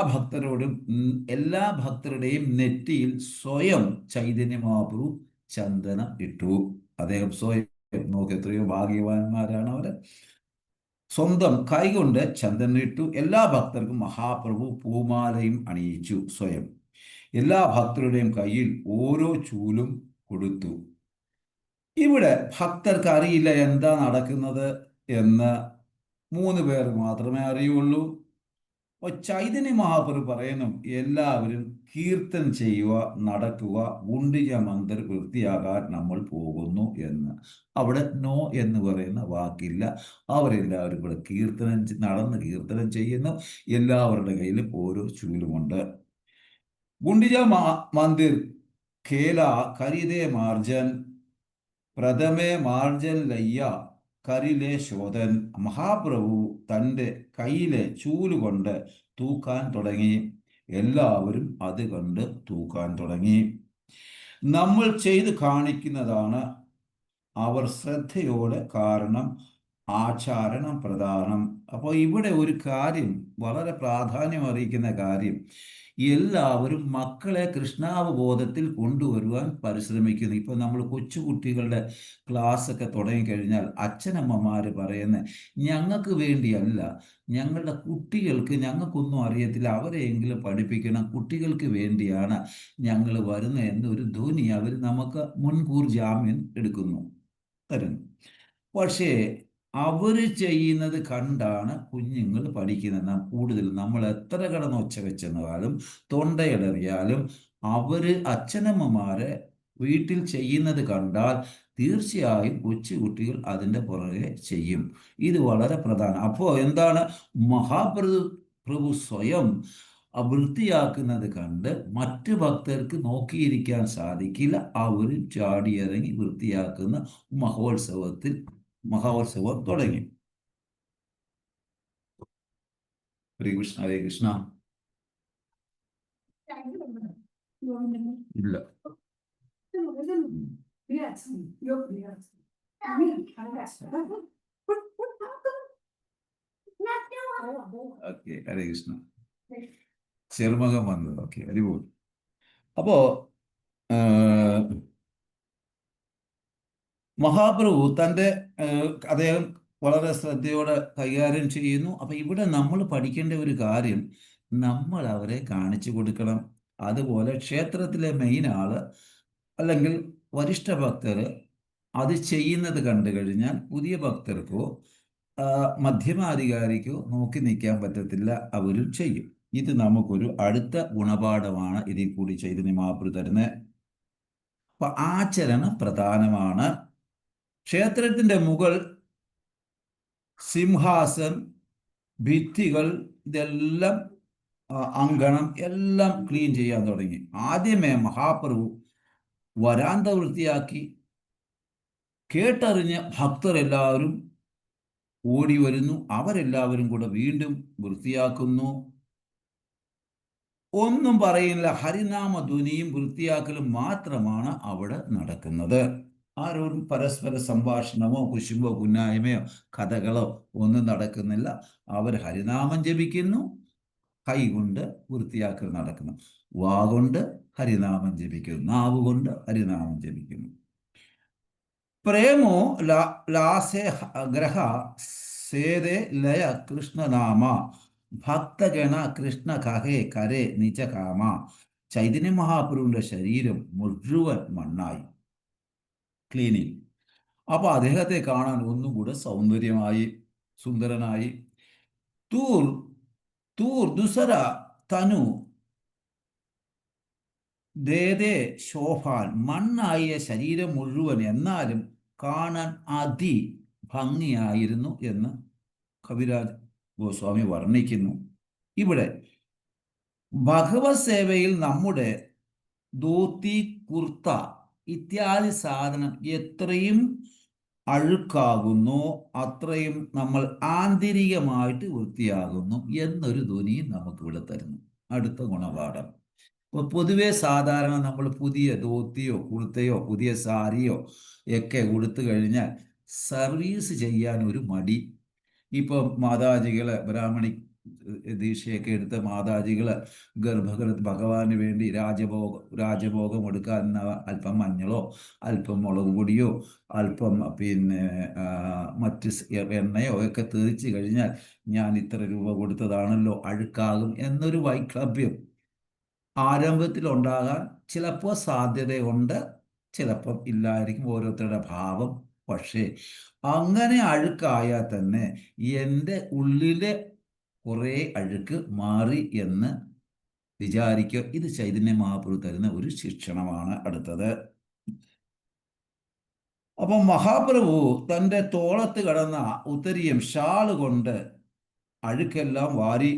ഭക്തരുടെയും നെറ്റിയിൽ സ്വയം ചൈതന്യ മഹാപ്രഭു ചന്ദനം ഇട്ടു. അദ്ദേഹം സ്വയം, നോക്ക് എത്രയോ ഭാഗ്യവാന്മാരാണ് അവര്, സ്വന്തം കൈകൊണ്ട് ചന്ദനം ഇട്ടു. എല്ലാ ഭക്തർക്കും മഹാപ്രഭു പൂമാലയും അണിയിച്ചു സ്വയം. എല്ലാ ഭക്തരുടെയും കയ്യിൽ ഓരോ ചൂലും കൊടുത്തു. ഇവിടെ ഭക്തർക്ക് അറിയില്ല എന്താ നടക്കുന്നത് എന്ന്, 3 പേർ മാത്രമേ അറിയുള്ളൂ. അപ്പോൾ ചൈതന്യ മഹാപ്രഭു പറയുന്നു, എല്ലാവരും കീർത്തനം ചെയ്യുക, നടക്കുക, ഗുണ്ടിക മന്ദിർ വൃത്തിയാകാൻ നമ്മൾ പോകുന്നു എന്ന്. അവിടെ നോ എന്ന് പറയുന്ന വാക്കില്ല. അവരെല്ലാവരും കൂടെ നടന്ന് കീർത്തനം ചെയ്യുന്നു. എല്ലാവരുടെ കയ്യിലും ഓരോ ചൂലുമുണ്ട്. ഗുണ്ടിക മന്ദിർ ഖേല കരിതേ മാർജൻ, പ്രഥമേ മാർജൻ ലയ്യ കരിലെ ശോധൻ. മഹാപ്രഭു തൻ്റെ കയ്യിലെ ചൂലുകൊണ്ട് തൂക്കാൻ തുടങ്ങി. എല്ലാവരും അത് കണ്ട് തൂക്കാൻ തുടങ്ങി. നമ്മൾ ചെയ്ത് കാണിക്കുന്നതാണ് അവർ ശ്രദ്ധയോടെ, കാരണം ആചാരണം പ്രധാനം. അപ്പോൾ ഇവിടെ ഒരു കാര്യം, വളരെ പ്രാധാന്യം അറിയിക്കുന്ന കാര്യം, എല്ലാവരും മക്കളെ കൃഷ്ണാവബോധത്തിൽ കൊണ്ടുവരുവാൻ പരിശ്രമിക്കുന്നു. ഇപ്പം നമ്മൾ കൊച്ചുകുട്ടികളുടെ ക്ലാസ്സൊക്കെ തുടങ്ങിക്കഴിഞ്ഞാൽ അച്ഛനമ്മമാർ പറയുന്നത്, ഞങ്ങൾക്ക് വേണ്ടിയല്ല, ഞങ്ങളുടെ കുട്ടികൾക്ക്, ഞങ്ങൾക്കൊന്നും അറിയത്തില്ല, അവരെയെങ്കിലും പഠിപ്പിക്കണം, കുട്ടികൾക്ക് വേണ്ടിയാണ് ഞങ്ങൾ വരുന്നത് എന്നൊരു ധ്വനി അവർ നമുക്ക് മുൻകൂർ ജാമ്യം എടുക്കുന്നു, തരുന്നു. പക്ഷേ അവർ ചെയ്യുന്നത് കണ്ടാണ് കുഞ്ഞുങ്ങൾ പഠിക്കുന്നത്. കൂടുതൽ നമ്മൾ എത്ര കിടന്ന് ഒച്ച വെച്ചെന്നാലും തൊണ്ടയിടറിയാലും അച്ഛനമ്മമാരെ വീട്ടിൽ ചെയ്യുന്നത് കണ്ടാൽ തീർച്ചയായും കൊച്ചുകുട്ടികൾ അതിൻ്റെ പുറകെ ചെയ്യും. ഇത് വളരെ പ്രധാനം. അപ്പോൾ എന്താണ്, പ്രഭു സ്വയം വൃത്തിയാക്കുന്നത് കണ്ട് മറ്റു ഭക്തർക്ക് നോക്കിയിരിക്കാൻ സാധിക്കില്ല. അവരും ചാടിയിറങ്ങി വൃത്തിയാക്കുന്ന മഹോത്സവം തുടങ്ങി. ഹരേ കൃഷ്ണ, ഹരേ കൃഷ്ണ. ഇല്ല, ഓക്കെ, ഹരേ കൃഷ്ണ. ചെറുമകം വന്നത്, ഓക്കെ, അടിപൊളി. അപ്പോ മഹാപ്രഭു അദ്ദേഹം വളരെ ശ്രദ്ധയോടെ കൈകാര്യം ചെയ്യുന്നു. അപ്പൊ ഇവിടെ നമ്മൾ പഠിക്കേണ്ട ഒരു കാര്യം, നമ്മൾ അവരെ കാണിച്ചു കൊടുക്കണം. അതുപോലെ ക്ഷേത്രത്തിലെ മെയിൻ ആള് അല്ലെങ്കിൽ വരിഷ്ഠ ഭക്തര് അത് ചെയ്യുന്നത് കണ്ടു കഴിഞ്ഞാൽ പുതിയ ഭക്തർക്കോ മധ്യമാധികാരിക്കോ നോക്കി നിൽക്കാൻ പറ്റത്തില്ല, അവരും ചെയ്യും. ഇത് നമുക്കൊരു അടുത്ത ഗുണപാഠമാണ് ഇതിൽ കൂടി ചൈതന്യ മഹാപ്രഭു തരുന്നത്. അപ്പൊ ആചരണം പ്രധാനമാണ്. ക്ഷേത്രത്തിന്റെ മുകൾ, സിംഹാസൻ, ഭിത്തികൾ, ഇതെല്ലാം അങ്കണം എല്ലാം ക്ലീൻ ചെയ്യാൻ തുടങ്ങി. ആദ്യമേ മഹാപ്രഭു വരാന്ത വൃത്തിയാക്കി. കേട്ടറിഞ്ഞ് ഭക്തരെല്ലാവരും ഓടി വരുന്നു. അവരെല്ലാവരും കൂടെ വീണ്ടും വൃത്തിയാക്കുന്നു. ഒന്നും പറയില്ല, ഹരിനാമ ധ്വനിയും വൃത്തിയാക്കലും മാത്രമാണ് അവിടെ നടക്കുന്നത്. ആരോടും പരസ്പര സംഭാഷണമോ കുശുമ്പോ കുന്നായ്മയോ കഥകളോ ഒന്നും നടക്കുന്നില്ല. അവർ ഹരിനാമം ജപിക്കുന്നു, കൈകൊണ്ട് വൃത്തിയാക്കൽ നടക്കുന്നു. വാഗൊണ്ട് ഹരിനാമം ജപിക്കുന്നു, നാവ് കൊണ്ട് ഹരിനാമം ജപിക്കുന്നു. പ്രേമോ ലാസേ ഗ്രഹ സേതേ ലയ കൃഷ്ണനാമ ഭക്തഗണ കൃഷ്ണ കഹേ കരേ നിജകാമ. ചൈതന്യ മഹാപ്രഭുവിന്റെ ശരീരം മുഴുവൻ മണ്ണായി, ക്ലീനിങ്. അപ്പൊ അദ്ദേഹത്തെ കാണാൻ ഒന്നും കൂടെ സൗന്ദര്യമായി, സുന്ദരനായി. തൂർ തൂർ ദുസര തനു ദേദേ ശോഭാൻ. മണ്ണായ ശരീരം മുഴുവൻ, എന്നാലും കാണാൻ ഭംഗിയായിരുന്നു എന്ന് കവിരാജ് ഗോസ്വാമി വർണ്ണിക്കുന്നു. ഇവിടെ ഭഗവത് സേവയിൽ നമ്മുടെ ധോത്തി, കുർത്ത ഇത്യാദി സാധനം എത്രയും അഴുക്കാകുന്നു അത്രയും നമ്മൾ ആന്തരികമായിട്ട് വൃത്തിയാകുന്നു എന്നൊരു ധ്വനിയും നമുക്കിവിടെ തരുന്നു. അടുത്ത ഗുണപാഠം. ഇപ്പോൾ പൊതുവെ സാധാരണ നമ്മൾ പുതിയ ധോത്തിയോ കുർത്തയോ പുതിയ സാരിയോ ഒക്കെ ഉടുത്തു കഴിഞ്ഞാൽ സർവീസ് ചെയ്യാൻ ഒരു മടി. ഇപ്പം മാതാജികള് ബ്രാഹ്മണി ദീക്ഷയൊക്കെ എടുത്ത മാതാജികള് ഭഗവാന് വേണ്ടി രാജഭോഗം എടുക്കാൻ അല്പം മഞ്ഞളോ അല്പം മുളക് പൊടിയോ അല്പം മറ്റ് എണ്ണയോ ഒക്കെ തേച്ച് കഴിഞ്ഞാൽ ഞാൻ ഇത്ര രൂപ കൊടുത്തതാണല്ലോ, അഴുക്കാകും എന്നൊരു വൈക്ലഭ്യം ആരംഭത്തിൽ ഉണ്ടാകാൻ ചിലപ്പോൾ സാധ്യതയുണ്ട്, ചിലപ്പം ഇല്ലായിരിക്കും, ഓരോരുത്തരുടെ ഭാവം. പക്ഷേ അങ്ങനെ അഴുക്കായാൽ തന്നെ എൻ്റെ ഉള്ളിലെ കുറേ അഴുക്ക് മാറി എന്ന് വിചാരിക്കുക. ഇത് ചൈതന്യ മഹാപ്രഭു തരുന്ന ഒരു ശിക്ഷണമാണ്. അടുത്തത്, അപ്പം മഹാപ്രഭു തൻ്റെ തോളത്ത് കിടന്ന ഉത്തരീയം ഷാള് കൊണ്ട് അഴുക്കെല്ലാം വാരി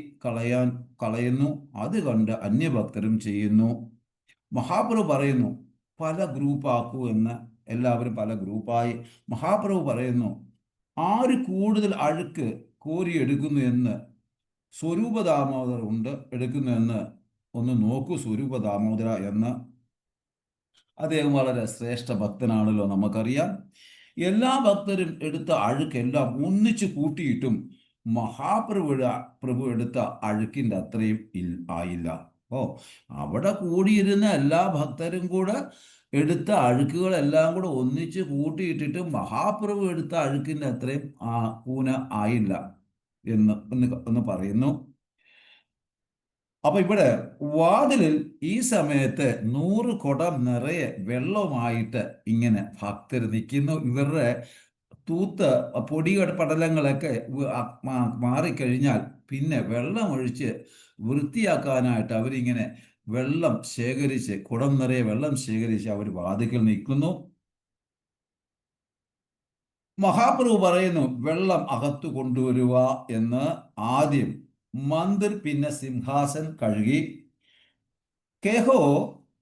കളയുന്നു. അത് കണ്ട് അന്യഭക്തരും ചെയ്യുന്നു. മഹാപ്രഭു പറയുന്നു പല ഗ്രൂപ്പാക്കൂ എന്ന്. എല്ലാവരും പല ഗ്രൂപ്പായി. മഹാപ്രഭു പറയുന്നു ആര് കൂടുതൽ അഴുക്ക് കോരിയെടുക്കുന്നു എന്ന് സ്വരൂപ ദാമോദർ എടുക്കുന്നു എന്ന് ഒന്ന് നോക്കൂ. സ്വരൂപ ദാമോദര എന്ന് അദ്ദേഹം വളരെ ശ്രേഷ്ഠ ഭക്തനാണല്ലോ, നമുക്കറിയാം. എല്ലാ ഭക്തരും എടുത്ത അഴുക്കെല്ലാം ഒന്നിച്ചു കൂട്ടിയിട്ടും പ്രഭു എടുത്ത അഴുക്കിൻ്റെ അത്രയും ആയില്ല. അവിടെ കൂടിയിരുന്ന എല്ലാ ഭക്തരും കൂടെ എടുത്ത അഴുക്കുകളെല്ലാം കൂടെ ഒന്നിച്ച് കൂട്ടിയിട്ടിട്ട് മഹാപ്രഭു എടുത്ത അഴുക്കിൻ്റെ അത്രയും കൂന ആയില്ല എന്ന് പറയുന്നു. അപ്പൊ ഇവിടെ വാതിലിൽ ഈ സമയത്ത് 100 കുടം നിറയെ വെള്ളവുമായിട്ട് ഇങ്ങനെ ഭക്തർ നിൽക്കുന്നു. ഇവരുടെ തൂത്ത് പടലങ്ങളൊക്കെ മാറിക്കഴിഞ്ഞാൽ പിന്നെ വെള്ളമൊഴിച്ച് വൃത്തിയാക്കാനായിട്ട് അവരിങ്ങനെ വെള്ളം ശേഖരിച്ച്, കുടം നിറയെ വെള്ളം ശേഖരിച്ച് അവർ വാതിക്കൽ നിൽക്കുന്നു. മഹാപ്രഭു പറയുന്നു വെള്ളം അകത്തു കൊണ്ടുവരുക എന്ന്. ആദ്യം മന്ദിർ, പിന്നെ സിംഹാസൻ കഴുകി. കേഹോ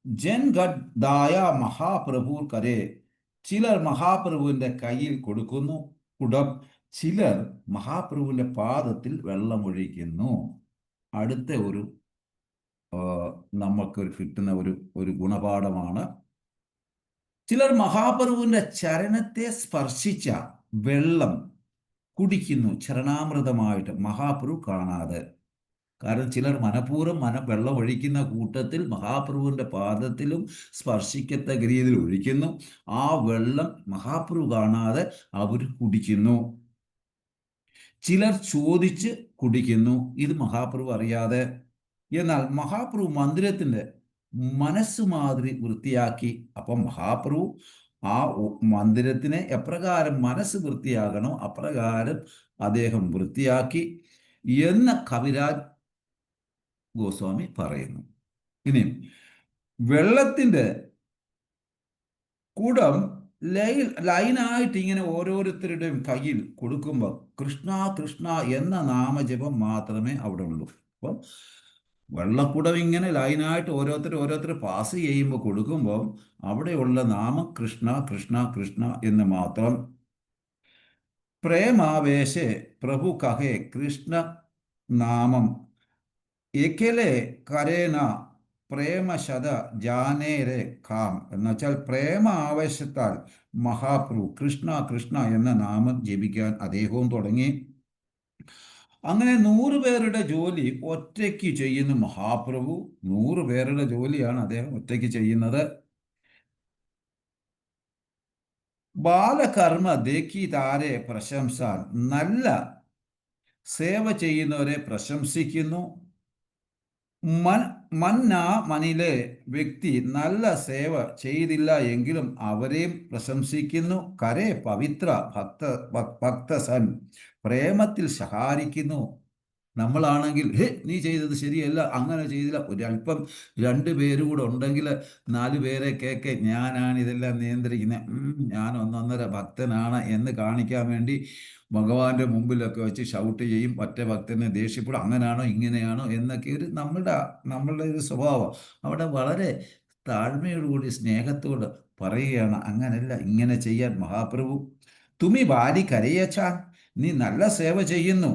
ജൻഗഡ് ദായ മഹാപ്രഭു കരേ. ചിലർ മഹാപ്രഭുവിന്റെ കയ്യിൽ കൊടുക്കുന്നു കുടം, ചിലർ മഹാപ്രഭുവിന്റെ പാദത്തിൽ വെള്ളമൊഴിക്കുന്നു. അടുത്ത നമുക്ക് കിട്ടുന്ന ഒരു ഗുണപാഠമാണ്. ചിലർ മഹാപ്രഭുവിന്റെ ചരണത്തെ സ്പർശിച്ച വെള്ളം കുടിക്കുന്നു ചരണാമൃതമായിട്ട്, മഹാപ്രഭു കാണാതെ. കാരണം ചിലർ മനഃപൂർവ്വം വെള്ളം ഒഴിക്കുന്ന കൂട്ടത്തിൽ മഹാപ്രഭുവിന്റെ പാദത്തിലും സ്പർശിക്കത്തക്ക രീതിയിൽ ഒഴിക്കുന്നു. ആ വെള്ളം മഹാപ്രഭു കാണാതെ അവർ കുടിക്കുന്നു. ചിലർ ചോദിച്ച് കുടിക്കുന്നു, ഇത് മഹാപ്രഭു അറിയാതെ. എന്നാൽ മഹാപ്രഭു മന്ദിരത്തിന്റെ മനസ്സുമാതിരി വൃത്തിയാക്കി. അപ്പം മഹാപ്രഭു ആ മന്ദിരത്തിനെ എപ്രകാരം മനസ്സ് വൃത്തിയാകണോ അപ്രകാരം അദ്ദേഹം വൃത്തിയാക്കി എന്ന് കവിരാജ് ഗോസ്വാമി പറയുന്നു. ഇനി വെള്ളത്തിൻ്റെ കുടം ലൈനായിട്ട് ഇങ്ങനെ ഓരോരുത്തരുടെയും കയ്യിൽ കൊടുക്കുമ്പോൾ കൃഷ്ണ കൃഷ്ണ എന്ന നാമജപം മാത്രമേ അവിടെ ഉള്ളൂ. അപ്പം വെള്ളക്കുടം ഇങ്ങനെ ലൈനായിട്ട് ഓരോരുത്തർ പാസ് ചെയ്യുമ്പോൾ കൊടുക്കുമ്പോൾ അവിടെയുള്ള നാമം കൃഷ്ണ കൃഷ്ണ കൃഷ്ണ എന്ന് മാത്രം. പ്രേമാവേശേ പ്രഭു കഹേ കൃഷ്ണ നാമം എക്കലെ കരേന പ്രേമശത ജാനേരെ കാം എന്നുവെച്ചാൽ പ്രേമ ആവേശത്താൽ മഹാപ്രഭു കൃഷ്ണ കൃഷ്ണ എന്ന നാമം ജപിക്കാൻ അദ്ദേഹവും തുടങ്ങി. അങ്ങനെ 100 പേരുടെ ജോലി ഒറ്റയ്ക്ക് ചെയ്യുന്ന മഹാപ്രഭു. 100 പേരുടെ ജോലിയാണ് അദ്ദേഹം ഒറ്റയ്ക്ക് ചെയ്യുന്നത്. ബാലകർമ്മ ദേഖി താരെ പ്രശംസ, നല്ല സേവ ചെയ്യുന്നവരെ പ്രശംസിക്കുന്നു. മനിലെ വ്യക്തി നല്ല സേവ ചെയ്തില്ല എങ്കിലും അവരെയും പ്രശംസിക്കുന്നു. കരേ പവിത്ര ഭക്തസൻ, പ്രേമത്തിൽ സഹായിക്കുന്നു. നമ്മളാണെങ്കിൽ നീ ചെയ്തത് ശരിയല്ല, അങ്ങനെ ചെയ്തില്ല, ഒരല്പം 2 പേര് കൂടെ ഉണ്ടെങ്കിൽ 4 പേരെ കേക്ക് ഞാനാണ് ഇതെല്ലാം നിയന്ത്രിക്കുന്നത്, ഞാൻ ഒന്നൊന്നര ഭക്തനാണ് എന്ന് കാണിക്കാൻ വേണ്ടി ഭഗവാന്റെ മുമ്പിലൊക്കെ വെച്ച് ഷൗട്ട് ചെയ്യും. മറ്റേ ഭക്തനെ ദേഷ്യപ്പെടും, അങ്ങനെയാണോ ഇങ്ങനെയാണോ എന്നൊക്കെ നമ്മളുടെ ഒരു സ്വഭാവം. അവിടെ വളരെ താഴ്മയോടുകൂടി സ്നേഹത്തോട് പറയുകയാണ്, അങ്ങനല്ല, ഇങ്ങനെ ചെയ്യാൻ മഹാപ്രഭു. തുമി ബാലി കരയച്ചാൻ, നീ നല്ല സേവ ചെയ്യുന്നു.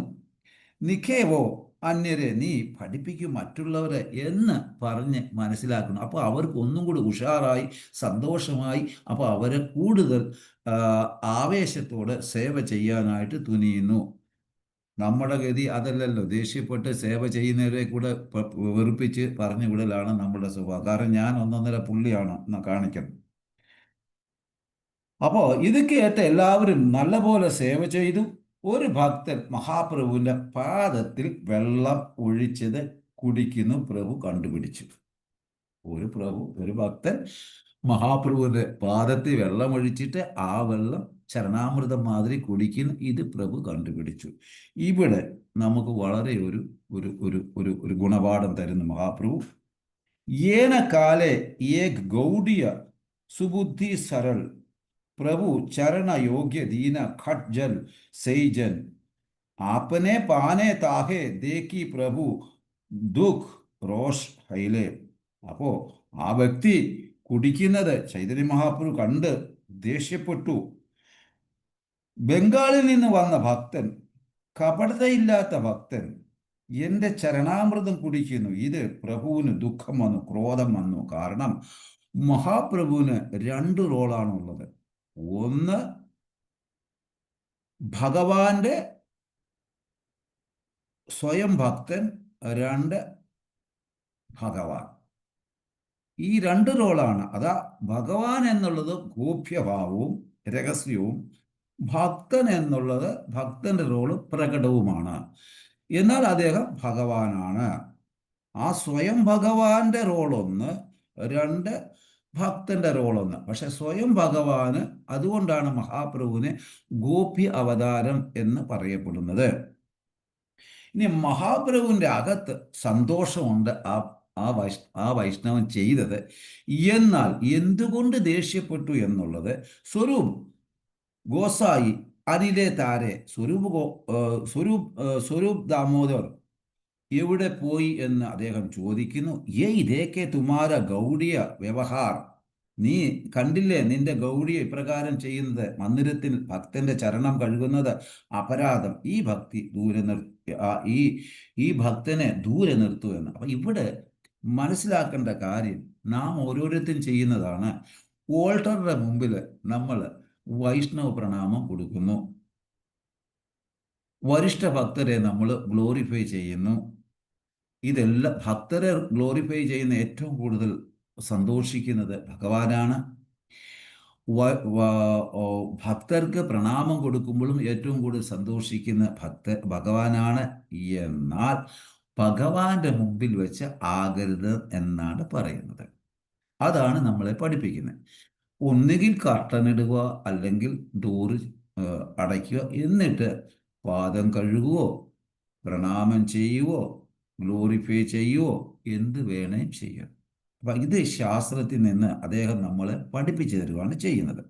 നിഖേവോ അന്യരെ, നീ പഠിപ്പിക്കും മറ്റുള്ളവരെ എന്ന് പറഞ്ഞ് മനസ്സിലാക്കണം. അപ്പോൾ അവർക്ക് ഒന്നും കൂടി ഉഷാറായി സന്തോഷമായി. അപ്പോൾ അവരെ കൂടുതൽ ആവേശത്തോടെ സേവ ചെയ്യാനായിട്ട് തുനിയുന്നു. നമ്മുടെ ഗതി അതല്ലല്ലോ. ദേഷ്യപ്പെട്ട് സേവ ചെയ്യുന്നവരെ കൂടെ വെറുപ്പിച്ച് പറഞ്ഞു വിടലാണ് നമ്മുടെ സ്വഭാവം. കാരണം ഞാൻ ഒന്നൊന്നര പുള്ളിയാണ് കാണിക്കുന്നത്. അപ്പോൾ ഇത് കേട്ട് എല്ലാവരും നല്ലപോലെ സേവ ചെയ്തു. ഒരു ഭക്തൻ മഹാപ്രഭുവിൻ്റെ പാദത്തിൽ വെള്ളം ഒഴിച്ചത് കുടിക്കുന്നു. പ്രഭു കണ്ടുപിടിച്ചു. ഒരു ഭക്തൻ മഹാപ്രഭുവിൻ്റെ പാദത്തിൽ വെള്ളം ഒഴിച്ചിട്ട് ആ വെള്ളം ചരണാമൃതം മാതിരി കുടിക്കുന്നു. ഇത് പ്രഭു കണ്ടുപിടിച്ചു. ഇവിടെ നമുക്ക് വളരെ ഒരു ഗുണപാഠം തരുന്നു മഹാപ്രഭു. ഏന കാലെ ഏക് ഗൗഡിയ സുബുദ്ധി സരൾ प्रभु चरण योग्य दीन खट जल सेजन आपने पाने ताहे देखी प्रभु दुख रोष ഹൈലേ. അപ്പോൾ ആ വ്യക്തി കുടിക്കുന്നത് ചൈതന്യ മഹാപ്രഭു കണ്ട് ദേഷ്യപ്പെട്ടു. ബംഗാളിൽ നിന്ന് വന്ന ഭക്തൻ, കപടതയില്ലാത്ത ഭക്തൻ എൻ്റെ ചരണാമൃതം കുടിക്കുന്നു. ഇത് പ്രഭുവിന് ദുഃഖം വന്നു, ക്രോധം വന്നു. കാരണം മഹാപ്രഭുവിന് 2 റോളാണുള്ളത്. ഒന്ന് ഭഗവാന്റെ സ്വയം ഭക്തൻ, 2 ഭഗവാൻ. ഈ 2 റോളാണ്. അതാ ഭഗവാൻ എന്നുള്ളത് ഗോപ്യഭാവവും രഹസ്യവും, ഭക്തൻ എന്നുള്ളത് ഭക്തന്റെ റോള് പ്രകടവുമാണ്. എന്നാൽ അദ്ദേഹം ഭഗവാനാണ്. ആ സ്വയം ഭഗവാന്റെ റോളൊന്ന്, 2 ഭക്തന്റെ റോളൊന്ന്. പക്ഷെ സ്വയം ഭഗവാന്, അതുകൊണ്ടാണ് മഹാപ്രഭുവിനെ ഗോപി അവതാരം എന്ന് പറയപ്പെടുന്നത്. ഇനി മഹാപ്രഭുവിൻ്റെ അകത്ത് സന്തോഷമുണ്ട് ആ വൈഷ്ണവൻ ചെയ്തത്. എന്നാൽ എന്തുകൊണ്ട് ദേഷ്യപ്പെട്ടു എന്നുള്ളത് സ്വരൂപ് ഗോസായി അനിലെ താരെ, സ്വരൂപ് ദാമോദർ എവിടെ പോയി എന്ന് അദ്ദേഹം ചോദിക്കുന്നു. ഇതേക്കെ തുമാര ഗൗഡിയ വ്യവഹാർ, നീ കണ്ടില്ലേ നിന്റെ ഗൗഡിയ ഇപ്രകാരം ചെയ്യുന്നത്, മന്ദിരത്തിൽ ഭക്തന്റെ ചരണം കഴുകുന്നത് അപരാധം. ഈ ഭക്തി ദൂരെ ഈ ഭക്തനെ ദൂരെ നിർത്തൂ എന്ന്. അപ്പം ഇവിടെ മനസ്സിലാക്കേണ്ട കാര്യം, നാം ഓരോരുത്തരും ചെയ്യുന്നതാണ്. ഓൾട്ടറുടെ മുമ്പിൽ നമ്മൾ വൈഷ്ണവ പ്രണാമം കൊടുക്കുന്നു. വരിഷ്ഠ ഭക്തരെ നമ്മൾ ഗ്ലോറിഫൈ ചെയ്യുന്നു. ഇതെല്ലാം ഭക്തരെ ഗ്ലോറിഫൈ ചെയ്യുന്ന ഏറ്റവും കൂടുതൽ സന്തോഷിക്കുന്നത് ഭഗവാനാണ്. ഭക്തർക്ക് പ്രണാമം കൊടുക്കുമ്പോഴും ഏറ്റവും കൂടുതൽ സന്തോഷിക്കുന്ന ഭഗവാനാണ്. എന്നാൽ ഭഗവാന്റെ മുമ്പിൽ വെച്ച് ആകരുത് എന്നാണ് പറയുന്നത്. അതാണ് നമ്മളെ പഠിപ്പിക്കുന്നത്. ഒന്നുകിൽ കർട്ടനിടുക, അല്ലെങ്കിൽ ഡോറ് അടയ്ക്കുക, എന്നിട്ട് പാദം കഴുകുകയോ പ്രണാമം ചെയ്യുകയോ ഗ്ലോറിഫൈ ചെയ്യുവോ, എന്ത് വേണേം ചെയ്യാം. അപ്പം ഇത് ശാസ്ത്രത്തിൽ നിന്ന് അദ്ദേഹം നമ്മളെ പഠിപ്പിച്ചു തരുവാണ് ചെയ്യുന്നത്.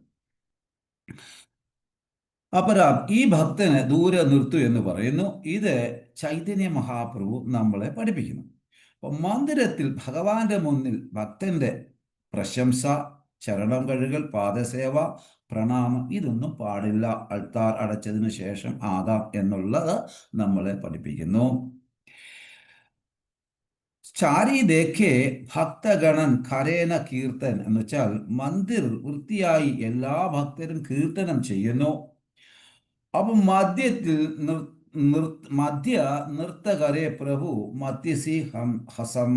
അപരാം ഈ ഭക്തനെ ദൂരെ നിർത്തൂ എന്ന് പറയുന്നു. ഇത് ചൈതന്യ മഹാപ്രഭു നമ്മളെ പഠിപ്പിക്കുന്നു. അപ്പം മന്ദിരത്തിൽ ഭഗവാന്റെ മുന്നിൽ ഭക്തന്റെ പ്രശംസ, ചരണം കഴുകൽ, പാദസേവ, പ്രണാമം ഇതൊന്നും പാടില്ല. അൾത്താർ അടച്ചതിന് ശേഷം ആകാം എന്നുള്ളത് നമ്മളെ പഠിപ്പിക്കുന്നു. ചാരി ദേഖേ ഭക്തഗണൻ ഖരേന കീർത്തൻ എന്ന് വെച്ചാൽ മന്ദിർ വൃത്തിയായി എല്ലാ ഭക്തരും കീർത്തനം ചെയ്യുന്നു. അപ്പം മധ്യത്തിൽ മധ്യ നൃത്തകരെ പ്രഭു മധ്യസി ഹസം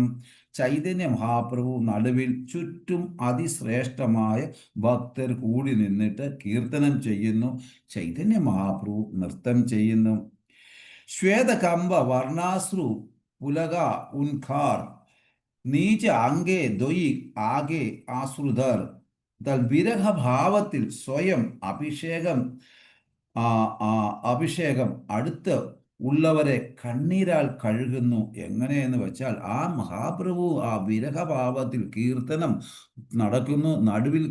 ചൈതന്യ മഹാപ്രഭു നടുവിൽ ചുറ്റും അതിശ്രേഷ്ഠമായ ഭക്തർ കൂടി നിന്നിട്ട് കീർത്തനം ചെയ്യുന്നു. ചൈതന്യ മഹാപ്രഭു നൃത്തം ചെയ്യുന്നു. ശ്വേതകമ്പ വർണ്ണാശ്രു പുലക ഉൻഖാർ നീച അങ്കേ ദ്വയി ആകെ ആശ്രുതർ വിരഹഭാവത്തിൽ സ്വയം അഭിഷേകം അടുത്ത് ഉള്ളവരെ കണ്ണീരാൽ കഴുകുന്നു. എങ്ങനെയെന്ന് വെച്ചാൽ ആ മഹാപ്രഭു ആ വിരഹഭാവത്തിൽ കീർത്തനം നടക്കുന്നു. നടുവിൽ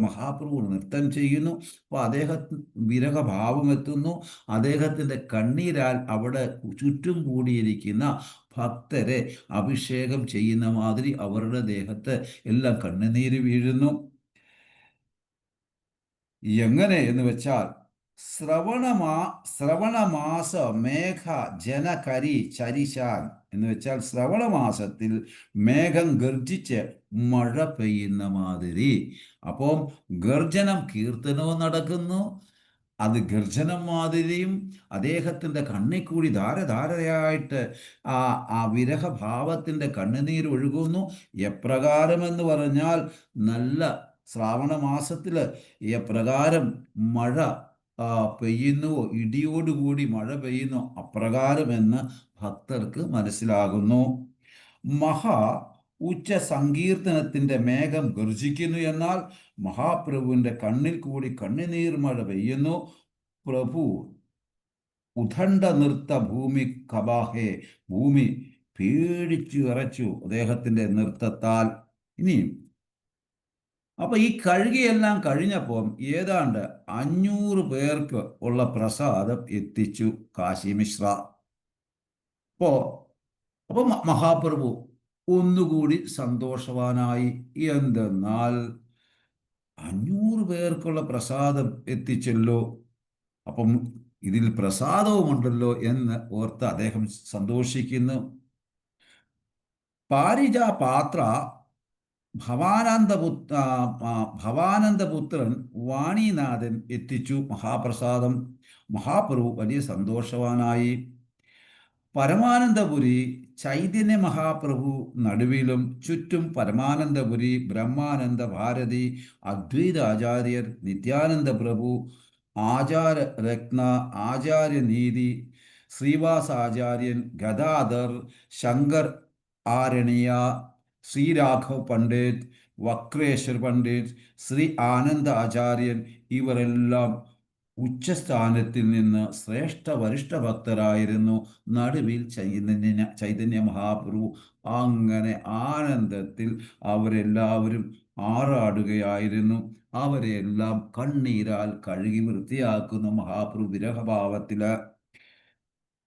മഹാപ്രഭു നൃത്തം ചെയ്യുന്നു. അപ്പോൾ അദ്ദേഹത്തിന് വിരഹഭാവം എത്തുന്നു. അദ്ദേഹത്തിൻ്റെ കണ്ണീരാൽ അവിടെ ചുറ്റും കൂടിയിരിക്കുന്ന ഭക്തരെ അഭിഷേകം ചെയ്യുന്ന മാതിരി അവരുടെ ദേഹത്ത് എല്ലാം കണ്ണുനീര് വീഴുന്നു. എങ്ങനെ എന്ന് വെച്ചാൽ ശ്രവണമാസ മേഘ ജനകരി ചരിശാൻ എന്ന് വെച്ചാൽ ശ്രവണമാസത്തിൽ മേഘം ഗർജിച്ച് മഴ പെയ്യുന്ന മാതിരി. അപ്പം ഗർജനം കീർത്തനവും നടക്കുന്നു. അത് ഗർജനം മാതിരിയും അദ്ദേഹത്തിൻ്റെ കണ്ണിൽ കൂടി ധാരധാരയായിട്ട് ആ വിരഹഭാവത്തിൻ്റെ കണ്ണുനീർ ഒഴുകുന്നു. എപ്രകാരമെന്ന് പറഞ്ഞാൽ നല്ല ശ്രാവണ മാസത്തിൽ എപ്രകാരം മഴ പെയ്യുന്നുവോ, ഇടിയോടുകൂടി മഴ പെയ്യുന്നു, അപ്രകാരമെന്ന് ഭക്തർക്ക് മനസ്സിലാകുന്നു. മഹാ ഉച്ച സങ്കീർത്തനത്തിൻ്റെ മേഘം ഗർജിക്കുന്നു എന്നാൽ മഹാപ്രഭുവിൻ്റെ കണ്ണിൽ കൂടി കണ്ണുനീർ മഴ പെയ്യുന്നു. പ്രഭു ഉദണ്ഡ നൃത്ത ഭൂമി കബാഹേ ഭൂമി പേടിച്ചു വിറച്ചു അദ്ദേഹത്തിൻ്റെ നൃത്തത്താൽ. ഇനിയും അപ്പൊ ഈ കഴുകിയെല്ലാം കഴിഞ്ഞപ്പോൾ ഏതാണ്ട് 500 പേർക്ക് ഉള്ള പ്രസാദം എത്തിച്ചു കാശി മിശ്ര. അപ്പൊ മഹാപ്രഭു ഒന്നുകൂടി സന്തോഷവാനായി. എന്തെന്നാൽ 500 പേർക്കുള്ള പ്രസാദം എത്തിച്ചല്ലോ, അപ്പം ഇതിൽ പ്രസാദവുമുണ്ടല്ലോ എന്ന് ഓർത്ത് അദ്ദേഹം സന്തോഷിക്കുന്നു. പാരിജ പാത്ര ഭവാനന്ദപുത്രൻ വാണിനാഥൻ എത്തിച്ചു മഹാപ്രസാദം. മഹാപ്രഭു വലിയ സന്തോഷവാനായി. പരമാനന്ദപുരി ചൈതന്യ മഹാപ്രഭു നടുവിലും ചുറ്റും പരമാനന്ദപുരി, ബ്രഹ്മാനന്ദ ഭാരതി, അദ്വൈത ആചാര്യർ, നിത്യാനന്ദ പ്രഭു, ആചാര രത്ന, ആചാര്യനീതി, ശ്രീവാസാചാര്യൻ, ഗദാധർ, ശങ്കർ ആരണിയ, ശ്രീ രാഘവ് പണ്ഡിറ്റ്, വക്രേശ്വർ പണ്ഡിറ്റ്, ശ്രീ ആനന്ദ ആചാര്യൻ ഇവരെല്ലാം ഉച്ചസ്ഥാനത്തിൽ നിന്ന് ശ്രേഷ്ഠ വരിഷ്ഠ ഭക്തരായിരുന്നു. നടുവിൽ ചൈതന്യ മഹാപ്രഭു. അങ്ങനെ ആനന്ദത്തിൽ അവരെല്ലാവരും ആറാടുകയായിരുന്നു. അവരെല്ലാം കണ്ണീരാൽ കഴുകി വൃത്തിയാക്കുന്ന മഹാപ്രഭു വിരഹഭാവത്തില്.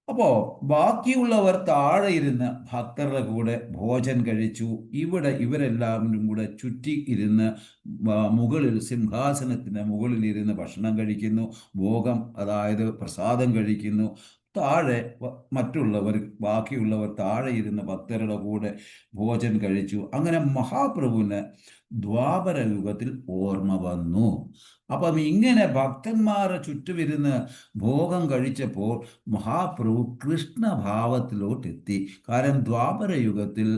അപ്പോ ബാക്കിയുള്ളവർ താഴെ ഇരുന്ന് ഭക്തരുടെ കൂടെ ഭോജനം കഴിച്ചു. ഇവിടെ ഇവരെല്ലാവരും കൂടെ ചുറ്റി ഇരുന്ന് മുകളിൽ സിംഹാസനത്തിന് മുകളിൽ ഇരുന്ന് ഭക്ഷണം കഴിക്കുന്നു. ഭോഗം അതായത് പ്രസാദം കഴിക്കുന്നു. താഴെ മറ്റുള്ളവർ ബാക്കിയുള്ളവർ താഴെ ഇരുന്ന് ഭക്തരുടെ കൂടെ ഭോജനം കഴിച്ചു. അങ്ങനെ മഹാപ്രഭുവിന് ദ്വാപര യുഗത്തിൽ ഓർമ്മ വന്നു. അപ്പം ഇങ്ങനെ ഭക്തന്മാരെ ചുറ്റുമിരുന്ന് ഭോഗം കഴിച്ചപ്പോൾ മഹാപ്രഭു കൃഷ്ണഭാവത്തിലോട്ട് എത്തി. കാരണം ദ്വാപര യുഗത്തിൽ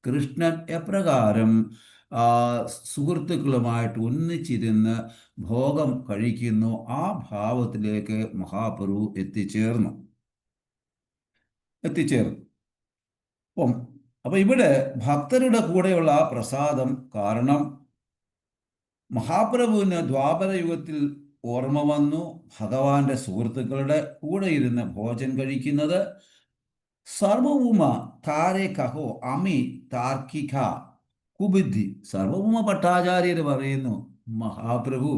കൃഷ്ണൻ എപ്രകാരം സുഹൃത്തുക്കളുമായിട്ട് ഒന്നിച്ചിരുന്ന് ഭോഗം കഴിക്കുന്നു, ആ ഭാവത്തിലേക്ക് മഹാപ്രഭു എത്തിച്ചേർന്നു. അപ്പം ഇവിടെ ഭക്തരുടെ കൂടെയുള്ള ആ പ്രസാദം കാരണം മഹാപ്രഭുവിന് ദ്വാപര യുഗത്തിൽ ഓർമ്മ വന്നു ഭഗവാന്റെ സുഹൃത്തുക്കളുടെ കൂടെ ഇരുന്ന് ഭോജനം കഴിക്കുന്നത്. സർവഭൂമ താരെ കഹോ അമി താർക്കിക കുബുദ്ധി. സർവഭൂമ ഭട്ടാചാര്യർ പറയുന്നു, മഹാപ്രഭു,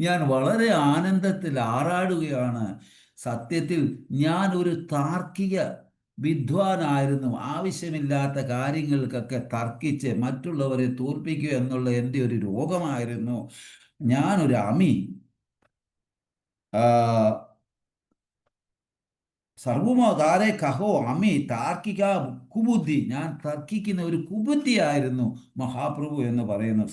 ഞാൻ വളരെ ആനന്ദത്തിൽ ആറാടുകയാണ്. സത്യത്തിൽ ഞാൻ ഒരു താർക്കിക വിദ്വാനായിരുന്നു. ആവശ്യമില്ലാത്ത കാര്യങ്ങൾക്കൊക്കെ തർക്കിച്ച് മറ്റുള്ളവരെ തോൽപ്പിക്കുക എന്നുള്ള എൻ്റെ ഒരു രോഗമായിരുന്നു. ഞാനൊരു അമി, സർവമതാരെ കഹോ അമി താർക്കിക കുബുദ്ധി, ഞാൻ തർക്കിക്കുന്ന ഒരു കുബുദ്ധിയായിരുന്നു മഹാപ്രഭു എന്ന് പറയുന്നു.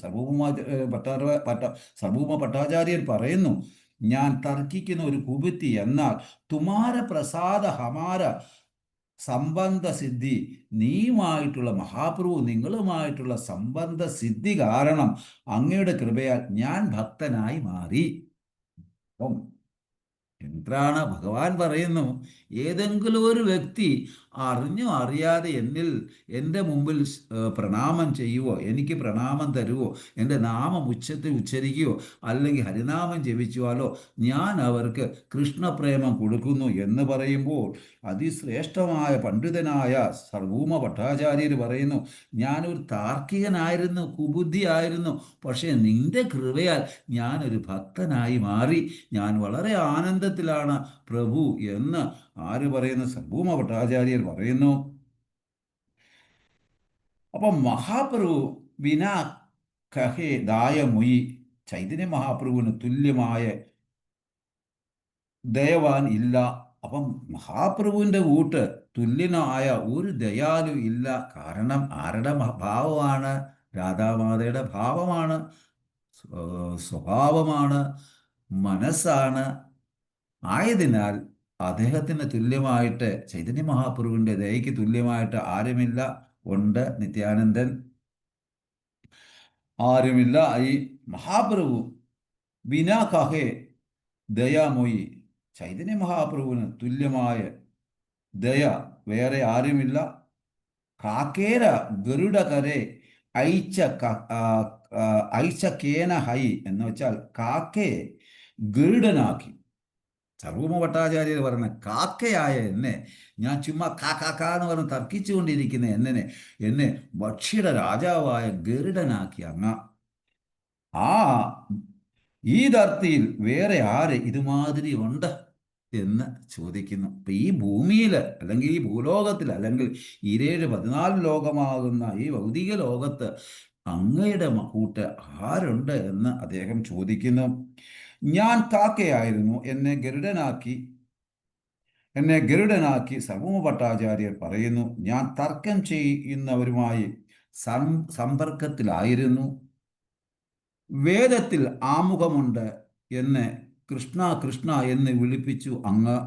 സർവഭൂമ ഭട്ടാചാര്യർ പറയുന്നു, ഞാൻ തർക്കിക്കുന്ന ഒരു കുബുദ്ധി. എന്നാൽ തുമാര പ്രസാദ ഹമാര സംബന്ധ സിദ്ധി, നീയുമായിട്ടുള്ള മഹാപ്രഭു, നിങ്ങളുമായിട്ടുള്ള സംബന്ധ സിദ്ധി കാരണം അങ്ങയുടെ കൃപയാൽ ഞാൻ ഭക്തനായി മാറി. എന്താണ് ഭഗവാൻ പറയുന്നു? ഏതെങ്കിലും ഒരു വ്യക്തി അറിഞ്ഞോ അറിയാതെ എൻ്റെ മുമ്പിൽ പ്രണാമം ചെയ്യുവോ, എനിക്ക് പ്രണാമം തരുവോ, എൻ്റെ നാമം ഉച്ചത്തിൽ ഉച്ചരിക്കുകയോ അല്ലെങ്കിൽ ഹരിനാമം ജപിച്ചാലോ ഞാൻ അവർക്ക് കൃഷ്ണപ്രേമം കൊടുക്കുന്നു എന്ന് പറയുമ്പോൾ അതിശ്രേഷ്ഠമായ പണ്ഡിതനായ സർവഭൂമ ഭട്ടാചാര്യർ പറയുന്നു, ഞാനൊരു താർക്കികനായിരുന്നു, കുബുദ്ധിയായിരുന്നു. പക്ഷേ നിന്റെ കൃപയാൽ ഞാനൊരു ഭക്തനായി മാറി. ഞാൻ വളരെ ആനന്ദത്തിലാണ് പ്രഭു എന്ന് ആര് പറയുന്നു? സർവഭൂമ ഭട്ടാചാര്യർ പറയുന്നു. അപ്പം മഹാപ്രഭു വിനാ കഹേ ദായമുയി, ചൈതന്യ മഹാപ്രഭുവിന് തുല്യമായ ദയവാൻ ഇല്ല. അപ്പം മഹാപ്രഭുവിൻ്റെ കൂട്ട് തുല്യനായ ഒരു ദയാലു ഇല്ല. കാരണം ആരുടെ ഭാവമാണ്? രാധാമാതയുടെ ഭാവമാണ്, സ്വഭാവമാണ്, മനസ്സാണ്. ആയതിനാൽ അദ്ദേഹത്തിന് തുല്യമായിട്ട്, ചൈതന്യ മഹാപ്രഭുവിൻ്റെ ദയയ്ക്ക് തുല്യമായിട്ട് ആരുമില്ല. ഉണ്ട് നിത്യാനന്ദൻ, ആരുമില്ല. ഈ മഹാപ്രഭു വിനാ കഹേ ദയാമൊയി, ചൈതന്യ മഹാപ്രഭുവിന് തുല്യമായ ദയ വേറെ ആരുമില്ല. കാക്കേര ഗരുഡകരെ ഐച്ച കേന ഹൈ എന്ന് വെച്ചാൽ കാക്കയെ ഗരുഡനാക്കി. സർവഭൗമ ഭട്ടാചാര്യർ പറഞ്ഞ കാക്കയായ എന്നെ, ഞാൻ ചുമ്മാ കാക്കാക്ക എന്ന് പറഞ്ഞ് തർക്കിച്ചുകൊണ്ടിരിക്കുന്ന എന്നെ ഭക്ഷ്യയുടെ രാജാവായ ഗരുഡനാക്കി അങ്ങ. ആ ഈ ധർത്തിയിൽ വേറെ ആര് ഇതുമാതിരി ഉണ്ട് എന്ന് ചോദിക്കുന്നു. ഇപ്പം ഈ ഭൂമിയിൽ അല്ലെങ്കിൽ ഈ ഭൂലോകത്തിൽ അല്ലെങ്കിൽ 14 ലോകമാകുന്ന ഈ ഭൗതിക ലോകത്ത് അങ്ങയുടെ കൂട്ട് ആരുണ്ട് എന്ന് അദ്ദേഹം ചോദിക്കുന്നു. ഞാൻ കാക്കയായിരുന്നു, എന്നെ ഗരുഡനാക്കി സർവഭൗമ ഭട്ടാചാര്യർ പറയുന്നു. ഞാൻ തർക്കം ചെയ്യുന്നവരുമായി സമ്പർക്കത്തിലായിരുന്നു. വേദത്തിൽ ആമുഖമുണ്ട്, എന്നെ കൃഷ്ണ കൃഷ്ണ എന്ന് വിളിപ്പിച്ചു അങ്ങ്.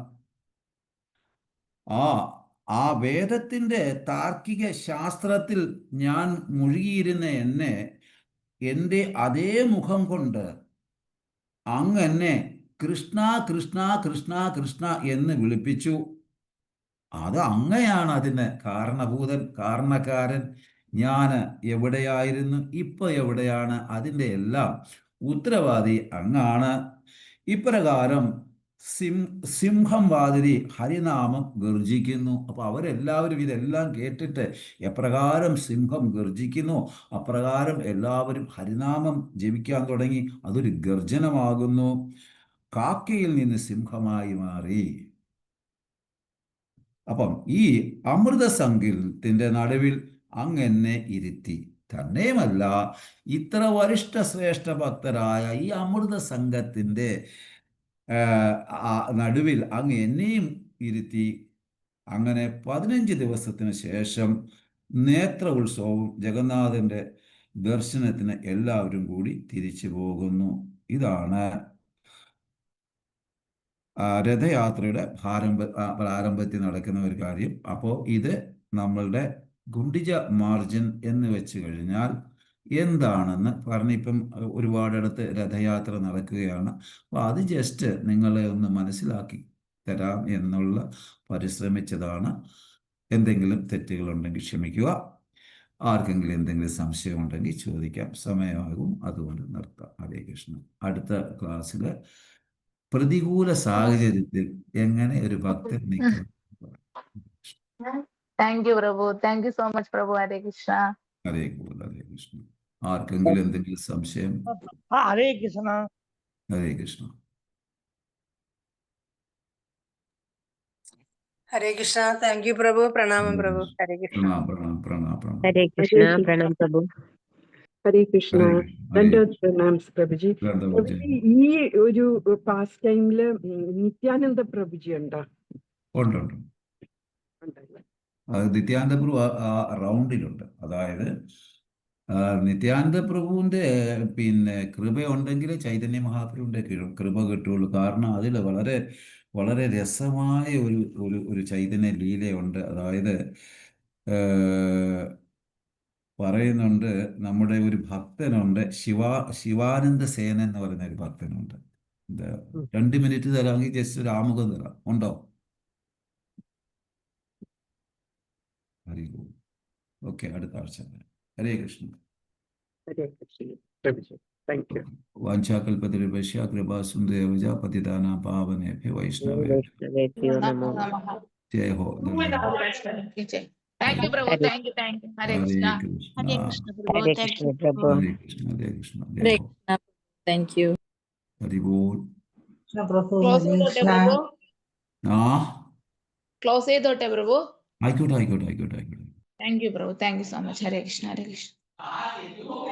ആ വേദത്തിൻ്റെ താർക്കിക ശാസ്ത്രത്തിൽ ഞാൻ മുഴുകിയിരുന്ന എൻ്റെ അതേ മുഖം കൊണ്ട് അങ്ങ് എന്നെ കൃഷ്ണ കൃഷ്ണ കൃഷ്ണ കൃഷ്ണ എന്ന് വിളിപ്പിച്ചു. അത് അങ്ങയാണ് അതിന് കാരണഭൂതൻ, കാരണക്കാരൻ. ഞാൻ എവിടെയായിരുന്നു, ഇപ്പൊ എവിടെയാണ്, അതിൻ്റെ എല്ലാം ഉത്തരവാദി അങ്ങാണ്. ഇപ്രകാരം സിംഹം വാതിരി ഹരിനാമം ഗർജിക്കുന്നു. അപ്പോൾ അവരെല്ലാവരും ഇതെല്ലാം കേട്ടിട്ട് എപ്രകാരം സിംഹം ഗർജിക്കുന്നു അപ്രകാരം എല്ലാവരും ഹരിനാമം ജപിക്കാൻ തുടങ്ങി. അതൊരു ഗർജനമാകുന്നു. കാക്കയിൽ നിന്ന് സിംഹമായി മാറി. അപ്പം ഈ അമൃത സങ്കീർണത്തിൻ്റെ നടുവിൽ അങ്ങെന്നെ ഇരുത്തി. തന്നെയുമല്ല, ഇത്ര വരിഷ്ഠ ശ്രേഷ്ഠ ഭക്തരായ ഈ അമൃത സംഘത്തിൻ്റെ നടുവിൽ അങ്ങ് എന്നെയും ഇരുത്തി. അങ്ങനെ 15 ദിവസത്തിന് ശേഷം നേത്ര ഉത്സവവും ജഗന്നാഥൻ്റെ ദർശനത്തിന് എല്ലാവരും കൂടി തിരിച്ചു പോകുന്നു. ഇതാണ് രഥയാത്രയുടെ പ്രാരംഭത്തിൽ നടക്കുന്ന ഒരു കാര്യം. അപ്പോൾ ഇത് നമ്മളുടെ ഗുണ്ടിജ മാർജിൻ എന്ന് വെച്ച് കഴിഞ്ഞാൽ എന്താണെന്ന് പറഞ്ഞിപ്പം ഒരുപാടിടത്ത് രഥയാത്ര നടക്കുകയാണ്. അപ്പോൾ അത് ജസ്റ്റ് നിങ്ങളെ ഒന്ന് മനസ്സിലാക്കി തരാം എന്നുള്ള പരിശ്രമിച്ചതാണ്. എന്തെങ്കിലും തെറ്റുകളുണ്ടെങ്കിൽ ക്ഷമിക്കുക. ആർക്കെങ്കിലും എന്തെങ്കിലും സംശയമുണ്ടെങ്കിൽ ചോദിക്കാം. സമയമാകും, അതുകൊണ്ട് നിർത്താം. ഹരേ കൃഷ്ണ. അടുത്ത ക്ലാസ്സിൽ പ്രതികൂല സാഹചര്യത്തിൽ എങ്ങനെ ഒരു ഭക്തൻ നിൽക്കണം. Thank you, Prabhu. Thank you so much, Prabhu. Hare Krishna. ഹരേ കൃഷ്ണ. ആർക്കെങ്കിലും എന്തെങ്കിലും സംശയം? ഹരേ Krishna. Hare Krishna. Hare Krishna. Thank you, Prabhu. Pranamam, Prabhu. Hare Krishna. Pranam. ഹരേ കൃഷ്ണ. പ്രണാം പ്രഭു. ഹരേ കൃഷ്ണ. പ്രണാംസ് പ്രഭുജി. പ്രഭുജി. ഈ ഒരു പാസ് ടൈമില് നിത്യാനന്ദ പ്രഭുജി ഉണ്ടോ? ഉണ്ട്. ഉണ്ടല്ലേ. നിത്യാനന്ദ പ്രഭു ആ റൗണ്ടിലുണ്ട്. അതായത് നിത്യാനന്ദ പ്രഭുവിന്റെ പിന്നെ കൃപ ഉണ്ടെങ്കിൽ ചൈതന്യ മഹാപ്രഭുവിന്റെ കൃപ കിട്ടുള്ളൂ. കാരണം അതിൽ വളരെ വളരെ രസമായ ഒരു ചൈതന്യ ലീലയുണ്ട്. അതായത് പറയുന്നുണ്ട്, നമ്മുടെ ഒരു ഭക്തനുണ്ട്, ശിവാനന്ദ സേന എന്ന് പറയുന്ന ഒരു ഭക്തനുണ്ട്. 2 മിനിറ്റ് തരാമെങ്കിൽ ജസ്റ്റ് ഒരു ആമുഖം തരാം. ഉണ്ടോ? ഓക്കെ, അടുത്ത ആഴ്ച. ഹരേ കൃഷ്ണ. ഹരേ കൃഷ്ണ പ്രഭുജി. Thank you. വാഞ്ചാകൽപതരുഭ്യശ്ച കൃപാസിന്ധുദേവച പതിതാനാം പാവനേഭ്യോ വൈഷ്ണവേഭ്യോ വൈഷ്ണവേഭ്യോ നമോ. ജയ ഹോ. Thank you, Prabhu. Thank you. Hare Krishna. Hare Krishna, Prabhu. Hare Thank Krishna you. Prabhu. Hare Krishna. Hare Krishna. Hare Jaya ഹോ. Krishna. Thank you. Hari ball. Close ചെയ്തോട്ടെ, Prabhu. ആ Close ചെയ്തോട്ടെ, Prabhu. ആയിക്കോട്ടെ. Thank you, Prabhu. Thank you so much. Hare Krishna. Hare Krishna.